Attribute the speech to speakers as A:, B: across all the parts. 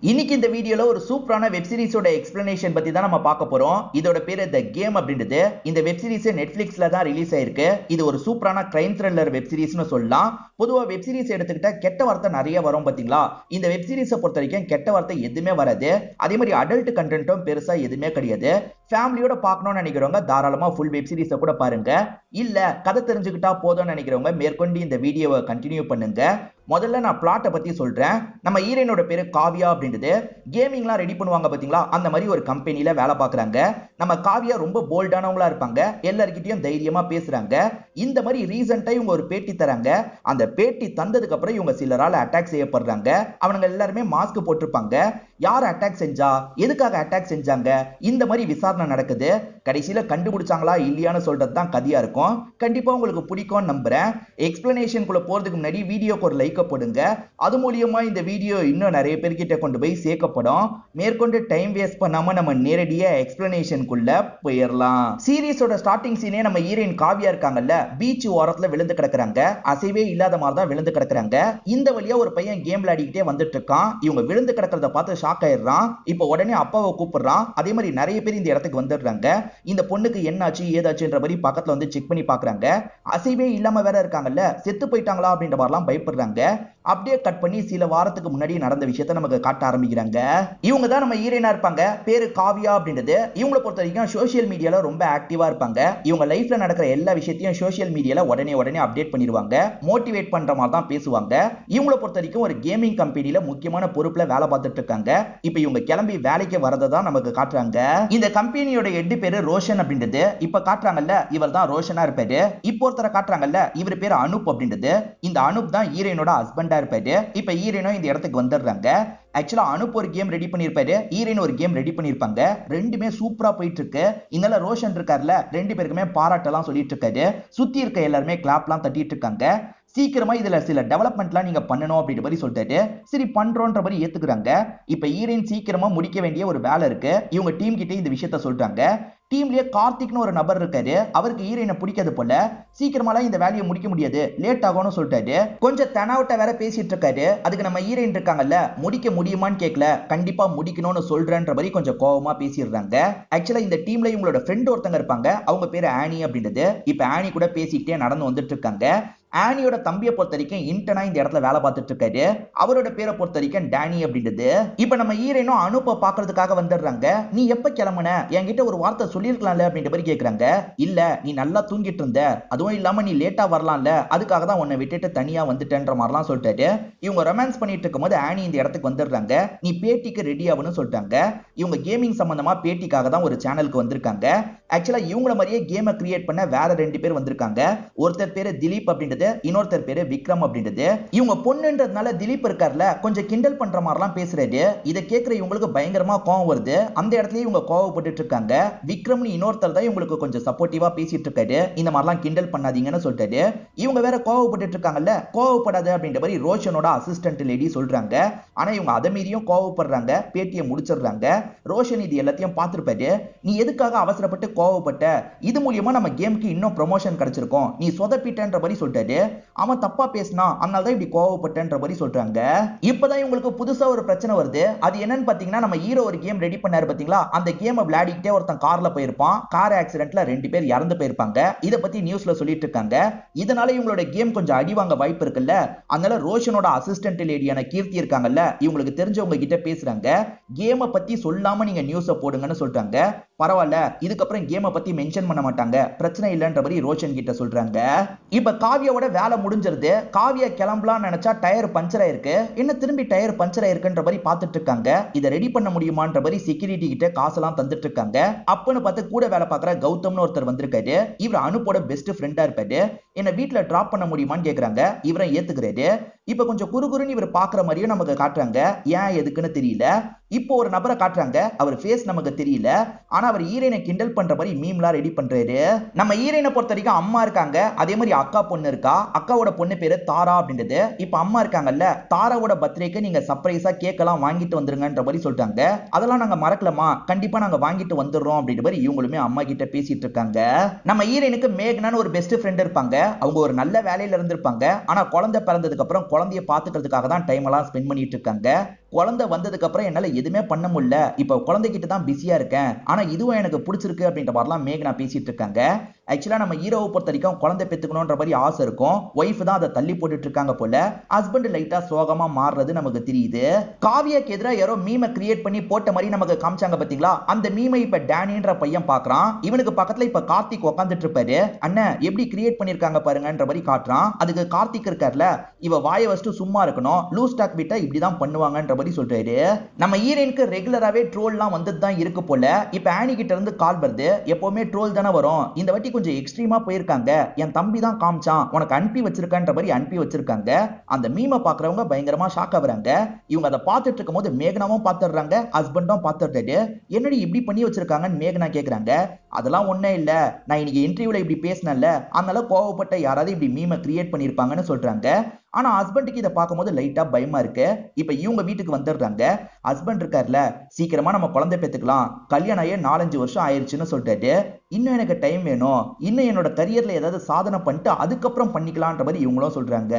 A: இன்னைக்கு இந்த வீடியோல ஒரு சூப்பரான வெப் சீரிஸோட எக்ஸ்பிளனேஷன் பத்தி தான் நம்ம பார்க்க போறோம். இதோட பேரு தி கேம் அப்படின்றது. இந்த வெப் சீரிஸ் நெட்ஃபிளிக்ஸ்ல தான் ரிலீஸ் ஆயிருக்கு. இது ஒரு சூப்பரான கிரைம் த்ரில்லர் வெப் சீரிஸ்னு சொல்லலாம். பொதுவா வெப் சீரிஸ் எடுத்துக்கிட்டா கெட்ட வார்த்தை நிறைய வரும் பாத்தீங்களா. இந்த வெப் சீரிஸை பொறுத்த வரைக்கும் கெட்ட வார்த்தை எதுவுமே வராது. அதே மாதிரி அடல்ட் கண்டென்ட்டும் பெருசா எதுவுமே கிடையாது. ஃபேமிலியோட பார்க்கணும்னு நினைக்கிறவங்க தாராளமா ஃபுல் வெப் சீரிஸை கூட பாருங்க. இல்ல கதை தெரிஞ்சுக்கிட்டா போதும்னு நினைக்கிறவங்க மேற்கொண்டு இந்த வீடியோவை கண்டினியூ பண்ணுங்க. முதல்ல நான் பிளாட்டை பத்தி சொல்றேன். நம்ம ஹீரோயினோட பேரு காவியா அப்படின்றது. கேமிங்லாம் ரெடி பண்ணுவாங்க பாத்தீங்களா, அந்த மாதிரி ஒரு கம்பெனில வேலை பார்க்கறாங்க. நம்ம காவியா ரொம்ப போல்டானவங்களா இருப்பாங்க. எல்லார்கிட்டயும் தைரியமா பேசுறாங்க. இந்த மாதிரி ரீசன்ட்டா இவங்க ஒரு பேட்டி தராங்க. அந்த பேட்டி தந்ததுக்கு அப்புறம் இவங்க சிலரால அட்டாக் செய்யப்படுறாங்க. அவங்க எல்லாருமே மாஸ்க் போட்டிருப்பாங்க. யார் அட்டாக் செஞ்சா, எதுக்காக அட்டாக் செஞ்சாங்க, இந்த மாதிரி விசாரணை நடக்குது. கடைசியில கண்டுபிடிச்சாங்களா இல்லையான்னு சொல்றது தான் கதையா இருக்கும். கண்டிப்பா உங்களுக்கு பிடிக்கும்னு நம்புறேன். எக்ஸ்பிளனேஷனுக்குள்ள போறதுக்கு முன்னாடி வீடியோக்கு ஒரு லைக் போடுங்க. அது மூலியமா இந்த வீடியோ இன்னும் நிறைய பேர்கிட்ட கொண்டு போய் சேர்க்கப்படும். மேற்கொண்டு டைம் வேஸ்ட் பண்ணாம நம்ம நேரடியா எக்ஸ்பிளனேஷனுக்குள்ள போயிடலாம். சீரிஸோட ஸ்டார்டிங் சீனே நம்ம ஹீரோயின் காவியா இருக்காங்கல்ல, பீச் ஓரத்துல விழுந்து கிடக்குறாங்க. அசைவே இல்லாத மாதிரி தான் விழுந்து கிடக்குறாங்க. இந்த வழியா ஒரு பையன் கேம் விளையாடிக்கிட்டே வந்துட்டு இருக்கான். இவங்க விழுந்து கிடக்கிறத பார்த்து ஷாக் ஆயிடுறான். இப்போ உடனே அப்பாவை கூப்பிடுறான். அதே மாதிரி நிறைய பேர் இந்த இடத்துக்கு வந்துடுறாங்க. இந்த பொண்ணுக்கு என்னாச்சு ஏதாச்சுன்ற மாதிரி பக்கத்துல வந்து செக் பண்ணி பாக்குறாங்க. அசைவே இல்லாம வேற இருக்காங்கல்ல, செத்து போயிட்டாங்களா அப்படின்ற மாதிரிலாம் பயப்படுறாங்க. அப்படியே கட் பண்ணி சில வாரத்துக்கு முன்னாடி நடந்த விஷயத்தை நமக்கு காட்ட ஆரம்பிக்கிறாங்க. இவங்க தான் நம்ம ஹீரோயினா இருப்பாங்க. பேரு காவியா அப்படின்றது. இவங்களை பொறுத்த வரைக்கும் சோசியல் மீடியால ரொம்ப ஆக்டிவா இருப்பாங்க. இவங்க லைஃப்ல நடக்கிற எல்லா விஷயத்தையும் சோசியல் மீடியால உடனே அப்டேட் பண்ணிடுவாங்க. மோட்டிவேட் பண்ற மாதிரி தான் பேசுவாங்க. இவங்களை பொறுத்த வரைக்கும் ஒரு கேமிங் கம்பெனில முக்கியமான பொறுப்புல வேலை பார்த்துட்டு இருக்காங்க. இப்ப இவங்க கிளம்பி வேலைக்கு வரதை தான் நமக்கு காட்டுறாங்க. இந்த கம்பெனியோட ஹெட் பேரு ரோஷன் அப்படின்றது. இப்ப காட்டுறாங்கல்ல, இவர் தான் ரோஷனா இருப்பாரு. இப்போ ஒருத்தர காட்டுறாங்கல்ல, இவர் பேரு அனுப் அப்படின்றது. இந்த அனுப் தான் ஹீரோயினோட ஹஸ்பண்டா இருப்பாரு. இப்ப ஹீரோயினும் இந்த இடத்துக்கு வந்துடுறாங்க. ஆக்சுவலா அனுப் ஒரு கேம் ரெடி பண்ணிருப்பாரு, ஹீரோயின் ஒரு கேம் ரெடி பண்ணிருப்பாங்க. ரெண்டுமே சூப்பரா போயிட்டு இருக்கு. இதனால ரோஷன் இருக்காருல, ரெண்டு பேருக்குமே பாராட்டெல்லாம் சொல்லிட்டு இருக்காரு. சுத்தி இருக்க எல்லாருமே கிளாப்லாம் தட்டிட்டு இருக்காங்க. சீக்கிரமா இதுல சில டெவலப்மெண்ட்லாம் நீங்க பண்ணணும் அப்படின்ற மாதிரி சொல்லிட்டு சரி பண்றோன்ற மாதிரி ஏத்துக்கிறாங்க. இப்ப ஹீரோயின் சீக்கிரமா முடிக்க வேண்டிய ஒரு வேலை இருக்கு. இவங்க டீம் கிட்ட இந்த விஷயத்த சொல்றாங்க. டீம்லயே கார்த்திக்னு ஒரு நபர் இருக்காரு. அவருக்கு ஹீரோயினை பிடிக்காது போல. சீக்கிரமாலாம் இந்த வேலையை முடிக்க முடியாது, லேட் ஆகும்னு சொல்லிட்டாரு. கொஞ்சம் தெனாவட்ட வேற பேசிட்டு இருக்காரு. அதுக்கு நம்ம ஹீரோயின் இருக்காங்கல்ல, முடிக்க முடியுமான்னு கேட்கல, கண்டிப்பா முடிக்கணும்னு சொல்றேன்ற மாதிரி கொஞ்சம் கோவமா பேசிடுறாங்க. ஆக்சுவலா இந்த டீம்ல இவங்களோட ஃப்ரெண்ட் ஒருத்தங்க இருப்பாங்க. அவங்க பேரு ஆனி அப்படின்றது. இப்ப ஆனி கூட பேசிக்கிட்டே நடந்து வந்துட்டு இருக்காங்க. ஆனியோட தம்பியை பொறுத்த வரைக்கும் இன்டர்னா இந்த இடத்துல வேலை பார்த்துட்டு இருக்காரு. அவரோட பேரை பொறுத்த வரைக்கும் டேனி அப்படின்றது. இப்ப நம்ம ஹீரோயினும் அனுப்ப பாக்குறதுக்காக வந்துடுறாங்க. நீ எப்ப கிளம்புன, என்கிட்ட ஒரு வார்த்தை சொல்லிருக்கலாம்ல அப்படின்ற மாதிரி கேக்குறாங்க. இல்ல, நீ நல்லா தூங்கிட்டு இருந்த, அதுவும் இல்லாம நீ லேட்டா வரலாம்ல, அதுக்காக தான் உன்னை விட்டுட்டு தனியா வந்துட்டேன்ற மாதிரிலாம் சொல்லிட்டாரு. இவங்க ரொமான்ஸ் பண்ணிட்டு இருக்கும் போது ஆனி இந்த இடத்துக்கு வந்துடுறாங்க. நீ பேட்டிக்கு ரெடி ஆகுன்னு சொல்லிட்டாங்க. இவங்க கேமிங் சம்பந்தமா பேட்டிக்காக தான் ஒரு சேனலுக்கு வந்திருக்காங்க. ஆக்சுவலா இவங்கள மாதிரியே கேமை கிரியேட் பண்ண வேற ரெண்டு பேர் வந்திருக்காங்க. ஒருத்தர் பேரு திலீப் அப்படின்றது, இன்னொருத்தர் பேரு விக்ரம் அப்படின்றது. இவங்க பொண்ணுன்றதுனால திலீப் இருக்கார்ல, கொஞ்சம் கிண்டல் பண்ற மாதிரிலாம் பேசுறாரு. இதை கேட்கிற இவங்களுக்கு பயங்கரமா கோவம் வருது. அந்த இடத்துல இவங்க கோவப்பட்டு இருக்காங்க. விக்ரம்னு இன்னொருத்தர் தான் இவங்களுக்கு கொஞ்சம் சப்போர்ட்டிவா பேசிட்டு இருக்காரு. இந்த மாதிரிலாம் கிண்டல் பண்ணாதீங்கன்னு சொல்லிட்டாரு. இவங்க வேற கோவப்பட்டு இருக்காங்கல்ல, கோவப்படாது அப்படின்ற மாதிரி ரோஷனோட அசிஸ்டன்ட் லேடி சொல்றாங்க. ஆனா இவங்க அதை மீறியும் கோவப்படுறாங்க. பேட்டியை முடிச்சிடுறாங்க. ரோஷன் இது எல்லாத்தையும் பார்த்திருப்பாரு. நீ எதுக்காக அவசரப்பட்டு கோவப்பட்ட, இது மூலியமா நம்ம கேமுக்கு இன்னும் ப்ரொமோஷன் கிடைச்சிருக்கும், நீ சொதப்பிட்டன்ற மாதிரி சொல்லிட்டாரு. அவன் தப்பா பேசினா, அதனால தான் இப்படி கோவப்பட்டன்ற மாதிரி சொல்றாங்க. இப்பதான் இவங்களுக்கு புதுசா ஒரு பிரச்சனை வருது. அது என்னன்னு பாத்தீங்கன்னா, நம்ம ஹீரோ ஒரு கேம் ரெடி பண்ணாரு பாத்தீங்களா, அந்த கேமை விளையாடிக்கிட்டே ஒருத்தன் கார்ல போயிருப்பான். கார் ஆக்சிடென்ட்ல 2 பேர் இறந்து போயிருப்பாங்க. இதை பத்தி நியூஸ்ல சொல்லிட்டு இருக்காங்க. இதனால இவங்களோட கேம் கொஞ்சம் அடி வாங்க வாய்ப்பு இருக்குல்ல. அதனால ரோஷனோட அசிஸ்டன்ட் லேடியான கீர்த்தி இருக்காங்கல்ல, இவங்களுக்கு தெரிஞ்சவங்க கிட்ட பேசுறாங்க. கேமை பத்தி சொல்லாம நீங்க நியூஸை போடுங்கன்னு சொல்றாங்க. பரவாயில்ல, இதுக்கப்புறம் கேமை பத்தி மென்ஷன் பண்ண மாட்டாங்க, பிரச்சனை இல்லைன்ற மாதிரி ரோஷன் கிட்ட சொல்றாங்க. இப்ப காவியாவோட வேலை முடிஞ்சிருது. காவியா கிளம்பலாம்னு நினைச்சா டயர் பஞ்சர் ஆயிருக்கு. என்ன திரும்பி டயர் பஞ்சர் ஆயிருக்குன்ற மாதிரி பார்த்துட்டு இருக்காங்க. இதை ரெடி பண்ண முடியுமான்ற மாதிரி செக்யூரிட்டி கிட்ட காசெல்லாம் தந்துட்டு இருக்காங்க. அப்பன்னு பார்த்து கூட வேலை பார்க்குற கௌதம்னு ஒருத்தர் வந்திருக்காரு. இவர் அனுப்போட பெஸ்ட் ஃப்ரெண்டா இருப்பாரு. என்ன வீட்டுல டிராப் பண்ண முடியுமான்னு கேக்குறாங்க. இவரை ஏத்துக்கிறாரு. இப்ப கொஞ்சம் குறுகுறுன்னு இவர் பாக்குற மாதிரியும் நமக்கு காட்டுறாங்க. ஏன் எதுக்குன்னு தெரியல. இப்போ ஒரு நபரை காட்டுறாங்க. அவர் ஃபேஸ் நமக்கு தெரியல. ஆனா அவர் ஹீரோயினை கிண்டல் பண்ற மாதிரி மீம்லாம் ரெடி பண்றாரு. நம்ம ஹீரோயினை பொறுத்த வரைக்கும் அம்மா இருக்காங்க. அதே மாதிரி அக்கா பொண்ணு இருக்கா. அக்காவோட பொண்ணு பேரு தாரா அப்படின்றது. இப்ப அம்மா இருக்காங்கல்ல, தாராவோட பர்த்டேக்கு நீங்க சர்ப்ரைஸா கேக்கெல்லாம் வாங்கிட்டு வந்துருங்கன்ற மாதிரி சொல்லிட்டாங்க. அதெல்லாம் நாங்க மறக்கலமா, கண்டிப்பா நாங்க வாங்கிட்டு வந்துடுறோம் அப்படின்ற மாதிரி இவங்களுமே அம்மா கிட்ட பேசிட்டு இருக்காங்க. நம்ம ஹீரோயினுக்கு மேக்னான்னு ஒரு பெஸ்ட் ஃப்ரெண்ட் இருப்பாங்க. அவங்க ஒரு நல்ல வேலையில இருந்திருப்பாங்க. ஆனா குழந்தை பிறந்ததுக்கு அப்புறம் குழந்தைய பாத்துக்கிறதுக்காக தான் டைம் எல்லாம் ஸ்பெண்ட் பண்ணிட்டு இருக்காங்க. குழந்தை வந்ததுக்கு அப்புறம் என்னால எதுவுமே பண்ண முடியல, இப்ப குழந்தைகிட்ட தான் பிஸியா இருக்கேன், ஆனா இதுவும் எனக்கு பிடிச்சிருக்கு அப்படின்ற மாதிரிலாம் மேகனா பேசிட்டு இருக்காங்க. ஆக்சுவலா நம்ம ஹீரோவை பொறுத்த வரைக்கும் குழந்தை பெத்துக்கணும்ன்ற மாதிரி ஆசை இருக்கும், ஒய்ஃப் தான் அதை தள்ளி போட்டுட்டு இருக்காங்க போல. ஹஸ்பண்ட் லைட்டா சோகமா மாறுறது நமக்கு தெரியுது. காவியாக்கு எதிராக யாரோ மீமை கிரியேட் பண்ணி போட்ட மாதிரி நமக்கு காமிச்சாங்க பாத்தீங்களா, அந்த மீமை இப்ப டேனின்ற பையன் பாக்குறான். இவனுக்கு பக்கத்துல இப்ப கார்த்திக் உட்காந்துட்டு இருப்பாரு. அண்ணன் எப்படி கிரியேட் பண்ணிருக்காங்க பாருங்கன்ற மாதிரி காட்டுறான். அதுக்கு கார்த்திக் இருக்கார்ல, இவ வாயை வச்சுட்டு சும்மா இருக்கணும், லூஸ் டாக் விட்டா இப்படிதான் பண்ணுவாங்கன்ற மாதிரி சொல்றாரு. நம்ம ஹீரோயினுக்கு ரெகுலராவே ட்ரோல்லாம் வந்துட்டு தான் இருக்கு போல. இப்ப ஆனி கிட்ட இருந்து கால் வருது. எப்பவுமே ட்ரோல் தானே வரும், இந்த வாட்டி கொஞ்சம் எக்ஸ்ட்ரீமா போயிருக்காங்க, என் தம்பி தான் காமிச்சான், உனக்கு அனுப்பி வச்சிருக்கான்ற மாதிரி அனுப்பி வச்சிருக்காங்க. அந்த மீமை பாக்குறவங்க பயங்கரமா ஷாக் ஆகுறாங்க. இவங்க அதை பார்த்துட்டு இருக்கும் போது மேகனாவும் பார்த்துடுறாங்க, ஹஸ்பண்டும் பார்த்துட்டு என்னடி இப்படி பண்ணி வச்சிருக்காங்கன்னு மேகனா கேக்குறாங்க. அதெல்லாம் ஒண்ணே இல்ல, நான் இன்னைக்கு இன்டர்வியூல இப்படி பேசினேன்ல, அதனால கோவப்பட்ட யாராவது இப்படி மீமை கிரியேட் பண்ணிருப்பாங்கன்னு சொல்றாங்க. ஆனா ஹஸ்பண்டுக்கு இதை பார்க்கும்போது லைட்டா பயமா இருக்கு. இப்ப இவங்க வீட்டுக்கு வந்துடுறாங்க. ஹஸ்பண்ட் இருக்காருல, சீக்கிரமா நம்ம குழந்தை பெத்துக்கலாம், கல்யாணம் ஆகி 4-5 வருஷம் ஆயிருச்சுன்னு சொல்லிட்டு, இன்னும் எனக்கு டைம் வேணும், இன்னும் என்னோட கரியர்ல ஏதாவது சாதனை பண்ணிட்டு அதுக்கப்புறம் பண்ணிக்கலான்ற மாதிரி இவங்களும் சொல்றாங்க.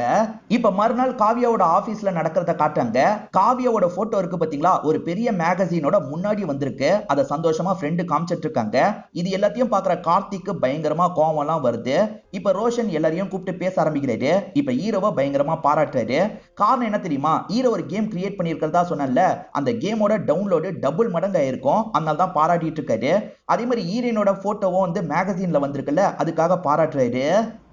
A: இப்ப மறுநாள் காவியாவோட ஆபீஸ்ல நடக்கிறத காட்டுறாங்க. காவியாவோட போட்டோ இருக்கு பாத்தீங்களா, ஒரு பெரிய மேகசினோட முன்னாடி வந்திருக்கு, அதை சந்தோஷமா ஃப்ரெண்டு காமிச்சிட்டு இருக்காங்க. இது எல்லாத்தையும் பாக்குற கார்த்திக்கு பயங்கரமா கோவம் எல்லாம் வருது. இப்ப ரோஷன் எல்லாரையும் கூப்பிட்டு பேச ஆரம்பிக்கிறாரு. இப்ப ஹீரோவை பயங்கரமா பாராட்டுறாரு. காரணம் என்ன தெரியுமா, ஹீரோ ஒரு கேம் கிரியேட் பண்ணியிருக்கிறதா சொன்னல, அந்த கேமோட டவுன்லோடு டபுள் மடங்கு ஆயிருக்கும், அதனால தான் பாராட்டிட்டு இருக்காரு. அதே மாதிரி ஹீரோயினோட போட்டோவும் வந்து மேகசின்ல வந்திருக்குல்ல, அதுக்காக பாராட்டுறாரு.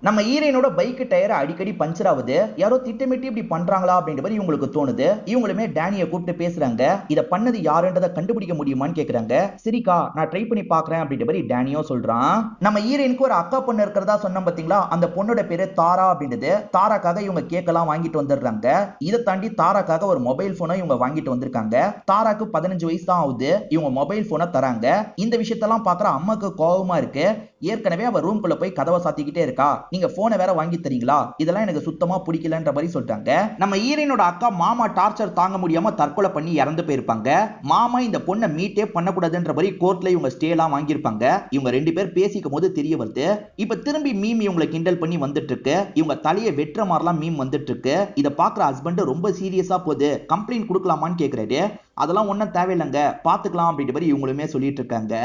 A: நம்ம ஹீரோயினோட பைக் டயர் அடிக்கடி பஞ்சர் ஆகுது, யாரோ திட்டமிட்டு இப்படி பண்றாங்களா அப்படின்ற மாதிரி இவங்களுக்கு தோணுது. இவங்களுமே டேனியை கூப்பிட்டு பேசுறாங்க. இதை பண்ணது யாருன்றதை கண்டுபிடிக்க முடியுமான்னு கேக்குறாங்க. சரிக்கா, நான் ட்ரை பண்ணி பாக்குறேன் அப்படின்ற மாதிரி டேனியோ சொல்றான். நம்ம ஹீரோயினுக்கு ஒரு அக்கா பொண்ணு இருக்கிறதா சொன்னோம் பாத்தீங்களா, அந்த பொண்ணோட பேரு தாரா அப்படின்றது. தாராக்காக இவங்க கேக்கெல்லாம் வாங்கிட்டு வந்துடுறாங்க. இதை தாண்டி தாராக்காக ஒரு மொபைல் போனை இவங்க வாங்கிட்டு வந்திருக்காங்க. தாராக்கு 15 வயசு தான் ஆகுது. இவங்க மொபைல் போனை தராங்க. இந்த விஷயத்தெல்லாம் பாக்குற அம்மாக்கு கோபமா இருக்கு. ஏற்கனவே அவ ரூம்குள்ள போய் கதவை சாத்திக்கிட்டே இருக்கா, நீங்க போனை வேற வாங்கி தரீங்களா, இதெல்லாம் எனக்கு சுத்தமா பிடிக்கலன்ற மாதிரி சொல்றாங்க. நம்ம ஹீரோயினோட அக்கா மாமா டார்ச்சர் தாங்க முடியாம தற்கொலை பண்ணி இறந்து போயிருப்பாங்க. மாமா இந்த பொண்ணை மீட்டே பண்ணக்கூடாதுன்ற மாதிரி கோர்ட்ல இவங்க ஸ்டே எல்லாம் வாங்கியிருப்பாங்க. இவங்க 2 பேர் பேசிக்கும் போது தெரிய வருது. இப்ப திரும்பி மீம் இவங்களை கிண்டல் பண்ணி வந்துட்டு இருக்கு. இவங்க தலையை வெட்டுற மாதிரிலாம் மீம் வந்துட்டு இருக்கு. இதை பாக்குற ஹஸ்பண்ட் ரொம்ப சீரியஸா போகுது, கம்ப்ளைண்ட் கொடுக்கலாமான்னு கேக்குறாரு. அதெல்லாம் ஒன்றும் தேவையில்லைங்க, பார்த்துக்கலாம் அப்படின்ற மாதிரி இவங்களுமே சொல்லிட்டு இருக்காங்க.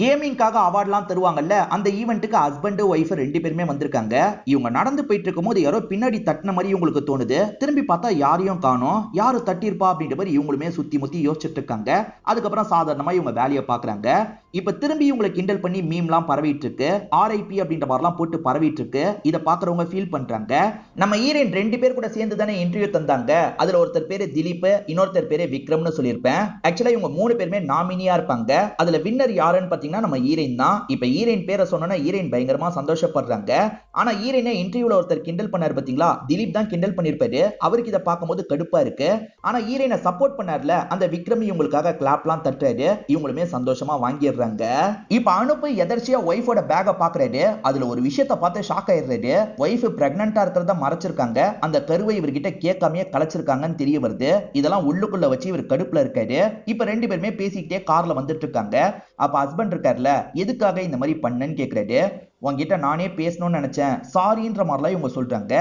A: கேமிங்காக அவார்ட்லாம் தருவாங்கல்ல, அந்த ஈவெண்ட்டுக்கு ஹஸ்பண்ட் ஒய்ஃப் 2 பேருமே வந்திருக்காங்க. இவங்க நடந்து போயிட்டு இருக்கும் போது யாரோ பின்னாடி தட்டின மாதிரி இவங்களுக்கு தோணுது. திரும்பி பார்த்தா யாரையும் காணோம், யாரு தட்டிருப்பா அப்படின்ற மாதிரி இவங்களுமே சுத்தி முத்தி யோசிச்சுட்டு இருக்காங்க. அதுக்கப்புறம் சாதாரணமா இவங்க வேலையை பாக்குறாங்க. இப்ப திரும்பி இவங்களை கிண்டல் பண்ணி மீம்லாம் பரவிட்டு இருக்கு, ஆர்ஐபி அப்படின்ற மாதிரிலாம் போட்டு பரவிட்டு இருக்கு. இதை பாக்குறவங்க ஃபீல் பண்றாங்க. நம்ம ஹீரோயின் 2 பேர் கூட சேர்ந்து தானே இன்டர்வியூ தந்தாங்க. அதுல ஒருத்தர் பேரு திலீப், இன்னொருத்தர் பேரு விக்ரம்னு சொல்லி ஆக்சுவலா இவங்க 3 பேருமே நாமினியா இருப்பாங்க. அதுல வின்னர் யாருன்னு பாத்தீங்கன்னா நம்ம ஹீரோயின் தான். இப்ப ஹீரோயின் பேரை சொன்னா ஹீரோயின் பயங்கரமா சந்தோஷப்படுறாங்க. ஆனா ஹீரோயினை இன்டர்வியூல ஒருத்தர் கிண்டல் பண்ணாரு பாத்தீங்களா, திலீப் தான் கிண்டல் பண்ணிருப்பாரு. அவருக்கு இதை பார்க்கும்போது கடுப்பா இருக்கு. ஆனா ஹீரோயினை சப்போர்ட் பண்ணார்ல அந்த விக்ரம் இவங்களுக்காக கிளாப்லாம் தட்டுறாரு. இவங்களுமே சந்தோஷமா வாங்கிடுறாங்க. இப்ப அனுப்பு எதர்ச்சியா ஒய்ஃபோட பேக பாக்குறாரு. அதுல ஒரு விஷயத்தை பார்த்து ஷாக் ஆயிடுறாரு. ஒய்ஃப் பிரெக்னன்ட்டா இருக்கிறத மறைச்சிருக்காங்க, அந்த கருவை இவர்கிட்ட கேட்காமயே கலைச்சிருக்காங்கன்னு தெரிய வருது. இதெல்லாம் உள்ளுக்குள்ள வச்சு இவர் கடுப்புல இருக்காரு. இப்ப 2 பேருமே பேசிக்கிட்டே கார்ல வந்துட்டு இருக்காங்க. அப்ப ஹஸ்பண்ட் இருக்காருல, எதுக்காக இந்த மாதிரி பண்ணன்னு கேக்குறாரு. உன்கிட்ட நானே பேசணும்னு நினைச்சேன், சாரின்ற மாதிரிலாம் இவங்க சொல்றாங்க.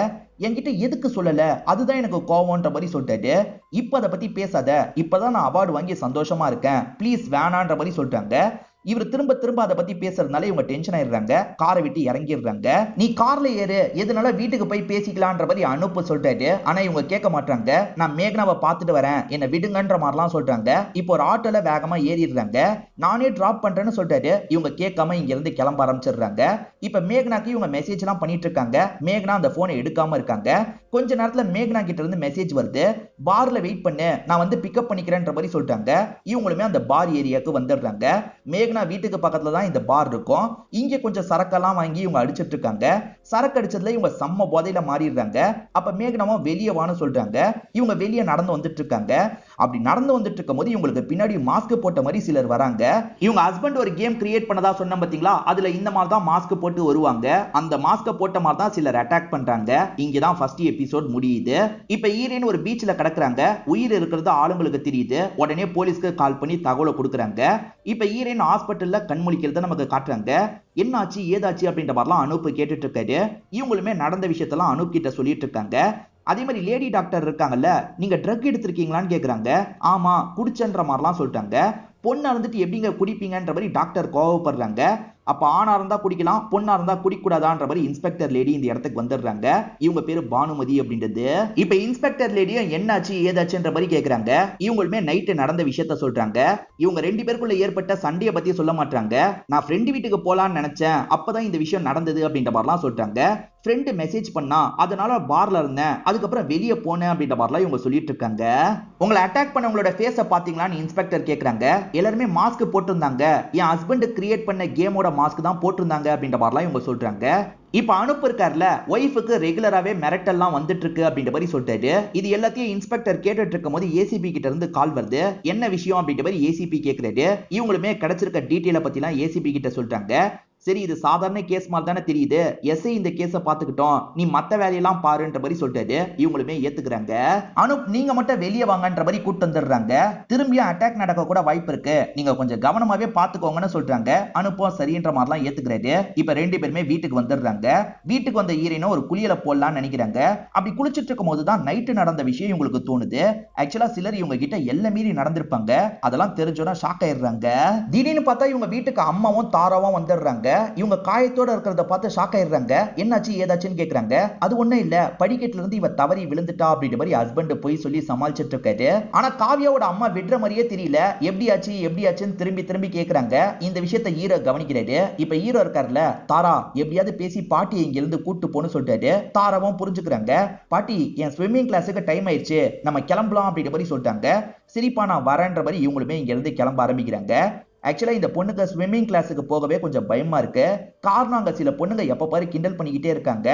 A: என்கிட்ட எதுக்கு சொல்லல, அதுதான் எனக்கு கோவம்ன்ற மாதிரி சொல்லிட்டாரு. இப்ப அதை பத்தி பேசாத, இப்பதான் நான் அவார்டு வாங்கி சந்தோஷமா இருக்கேன், ப்ளீஸ் வேணான்ற மாதிரி சொல்றாங்க. இவர் திரும்ப திரும்ப அதை பத்தி பேசுறதுனால இவங்க டென்ஷன் ஆயிடுறாங்க. காரை விட்டு இறங்கிடுறாங்க. நீ கார்ல ஏறு, எதனால வீட்டுக்கு போய் பேசிக்கலான்ற மாதிரி அனுப்பு சொல்றாரு. ஆனா இவங்க கேட்க மாட்டாங்க. நான் மேகனாவை பார்த்துட்டு வரேன், என்ன விடுங்கன்ற மாதிரிலாம் சொல்றாங்க. இப்போ ஒரு ஆட்டோல வேகமா ஏறிடுறாங்க. நானே டிராப் பண்றேன்னு சொல்றாரு. இவங்க கேட்காம இங்க இருந்து கிளம்ப ஆரம்பிச்சிடுறாங்க. இப்ப மேகனாக்கு இவங்க மெசேஜ் எல்லாம் பண்ணிட்டு இருக்காங்க. மேகனா அந்த போனை எடுக்காம இருக்காங்க. கொஞ்ச நேரத்துல மேகனா கிட்ட இருந்து மெசேஜ் வருது, பார்ல வெயிட் பண்ணு, நான் வந்து பிக்கப் பண்ணிக்கிறேன்ற மாதிரி சொல்றாங்க. இவங்களுமே அந்த பார் ஏரியாவுக்கு வந்துடுறாங்க. மேகனா வீட்டுக்கு பக்கத்துல தான் இந்த பார் இருக்கும். இங்க கொஞ்சம் சரக்கெல்லாம் வாங்கி இவங்க அடிச்சிட்டு இருக்காங்க. சரக்கு அடிச்சதுல இவங்க செம்ம போதையில மாறிடுறாங்க. அப்ப மேகனாவும் வெளியே வான்னு சொல்றாங்க. இவங்க வெளியே நடந்து வந்துட்டு இருக்காங்க. அப்படி நடந்து வந்துட்டு இருக்கும் போது இவங்களுக்கு பின்னாடி மாஸ்க் போட்ட மாதிரி சிலர் வராங்க. இவங்க ஹஸ்பண்ட் ஒரு கேம் கிரியேட் பண்ணதா சொன்ன பாத்தீங்களா, அதுல இந்த மாதிரி தான் மாஸ்க் போட்டு வருவாங்க. அந்த மாஸ்க் போட்ட மாதிரி தான் சிலர் அட்டாக் பண்றாங்க. இங்கதான் ஃபர்ஸ்ட் எபிசோட் முடியுது. இப்ப ஹீரோயின் ஒரு பீச்ல கிடக்குறாங்க. உயிர் இருக்கிறது ஆளுங்களுக்கு தெரியுது. உடனே போலீஸ்க்கு கால் பண்ணி தகவலை கொடுக்குறாங்க. இப்ப ஹீரோயின் ஹாஸ்பிட்டல்ல கண்முழிக்கிறத நமக்கு காட்டுறாங்க. என்னாச்சு ஏதாச்சு அப்படின்ற மாதிரிலாம் அனுப்பு கேட்டுட்டு இருக்காரு. இவங்களுமே நடந்த விஷயத்தெல்லாம் அனுப் கிட்ட சொல்லிட்டு இருக்காங்க. அதே மாதிரி லேடி டாக்டர் இருக்காங்கல்ல, நீங்க ட்ரக் எடுத்திருக்கீங்களான்னு கேக்குறாங்க. ஆமா குடிச்சன்ற மாதிரிலாம் சொல்லிட்டாங்க. பொண்ணா இருந்துட்டு எப்படிங்க குடிப்பீங்கன்ற மாதிரி டாக்டர் கோவப்படுறாங்க. அப்ப ஆணா இருந்தா குடிக்கலாம், பொண்ணா இருந்தா குடிக்கூடாதான்ற மாதிரி இன்ஸ்பெக்டர் லேடி இந்த இடத்துக்கு வந்துடுறாங்க. இவங்க பேரு பானுமதி அப்படின்றது. இப்ப இன்ஸ்பெக்டர் லேடியும் என்னாச்சு ஏதாச்சுன்ற மாதிரி கேக்குறாங்க. இவங்களுமே நைட்டு நடந்த விஷயத்த சொல்றாங்க. இவங்க 2 பேருக்குள்ள ஏற்பட்ட சண்டைய பத்தி சொல்ல மாட்டாங்க. நான் ஃப்ரெண்டு வீட்டுக்கு போலான்னு நினைச்சேன், அப்பதான் இந்த விஷயம் நடந்தது அப்படின்ற மாதிரிலாம் சொல்றாங்க. ஃப்ரெண்டு மெசேஜ் பண்ணா, அதனால பார்ல இருந்தேன், அதுக்கப்புறம் வெளியே போனேன் அப்படின்ற மாதிரிலாம் இவங்க சொல்லிட்டு இருக்காங்க. உங்களை அட்டாக் பண்ண உங்களோட ஃபேஸை பாத்தீங்களான்னு இன்ஸ்பெக்டர் கேக்குறாங்க. எல்லாருமே மாஸ்க் போட்டிருந்தாங்க, என் ஹஸ்பண்ட் கிரியேட் பண்ண கேமோட மாஸ்க் தான் போட்டிருந்தாங்க அப்படின்ற மாதிரிலாம் இவங்க சொல்றாங்க. இப்ப அனுப்பு இருக்கார்ல, ஒய்ஃபுக்கு ரெகுலராவே மிரட்டல்லாம் வந்துட்டு இருக்கு அப்படின்ற மாதிரி சொல்லிட்டாரு. இது எல்லாத்தையும் இன்ஸ்பெக்டர் கேட்டுட்டு இருக்கும் போது ஏசிபி கிட்ட இருந்து கால் வருது. என்ன விஷயம் அப்படின்ற மாதிரி ஏசிபி கேக்குறாரு. இவங்களுமே கிடைச்சிருக்க டீட்டெயில பத்தி எல்லாம் ஏசிபி கிட்ட சொல்றாங்க. சரி இது சாதாரண கேஸ் மாதிரி தானே தெரியுது, எஸ்ஐ இந்த கேஸை பார்த்துக்கிட்டோம், நீ மத்த வேலையெல்லாம் பாருன்ற மாதிரி சொல்லிட்டாரு. இவங்களுமே ஏத்துக்கிறாங்க. அனுப் நீங்க மட்டும் வெளியே வாங்கன்ற மாதிரி கூட்டு வந்துடுறாங்க. திரும்பியும் அட்டாக் நடக்க கூட வாய்ப்பு இருக்கு, நீங்க கொஞ்சம் கவனமாவே பாத்துக்கோங்கன்னு சொல்றாங்க. அனுப்பும் சரின்ற மாதிரிலாம் ஏத்துக்கிறாரு. இப்ப 2 பேருமே வீட்டுக்கு வந்துடுறாங்க. வீட்டுக்கு வந்த ஈரனும் ஒரு குளியல போடலாம்னு நினைக்கிறாங்க. அப்படி குளிச்சிட்டு இருக்கும் போதுதான் நைட்டு நடந்த விஷயம் இவங்களுக்கு தோணுது. ஆக்சுவலா சிலர் இவங்க கிட்ட எல்லாம் மீறி நடந்திருப்பாங்க. அதெல்லாம் தெரிஞ்சோன்னா ஷாக் ஆயிடுறாங்க. திடீர்னு பார்த்தா இவங்க வீட்டுக்கு அம்மாவும் தாராவும் வந்துடுறாங்க. இவங்க காயத்தோட இருக்கிறத பார்த்து ஷாக் ஆயிடுறாங்க. என்னாச்சு ஏதாச்சுன்னு கேக்குறாங்க. அது ஒண்ணும் இல்ல, படிக்கட்டுல இருந்து இவ தவறி விழுந்துட்டா அப்படின்ற மாதிரி ஹஸ்பண்ட் போய் சொல்லி சமாளிச்சிட்டு இருக்காரு. ஆனா காவியாவோட அம்மா விடுற மாதிரியே தெரியல. எப்படியாச்சுன்னு திரும்பி திரும்பி கேக்குறாங்க. இந்த விஷயத்தை ஹீரோ கவனிக்கிறாரு. இப்ப ஹீரோ இருக்காருல்ல, தாரா எப்படியாவது பேசி பாட்டி இங்க இருந்து கூட்டு போன்னு சொல்லிட்டாரு. தாராவும் புரிஞ்சுக்கிறாங்க. பாட்டி என் ஸ்விம்மிங் கிளாஸுக்கு டைம் ஆயிடுச்சு, நம்ம கிளம்பலாம் அப்படின்ற மாதிரி சொல்லிட்டாங்க. சரிப்பா நான் வரேன்ற மாதிரி இவங்களுமே இங்க இருந்து கிளம்ப ஆரம்பிக்கிறாங்க. ஆக்சுவலா இந்த பொண்ணுக்கு ஸ்விம்மிங் கிளாஸுக்கு போகவே கொஞ்சம் பயமா இருக்கு. காரணம் அங்க சில பொண்ணுங்க எப்ப பாரு கிண்டல் பண்ணிக்கிட்டே இருக்காங்க.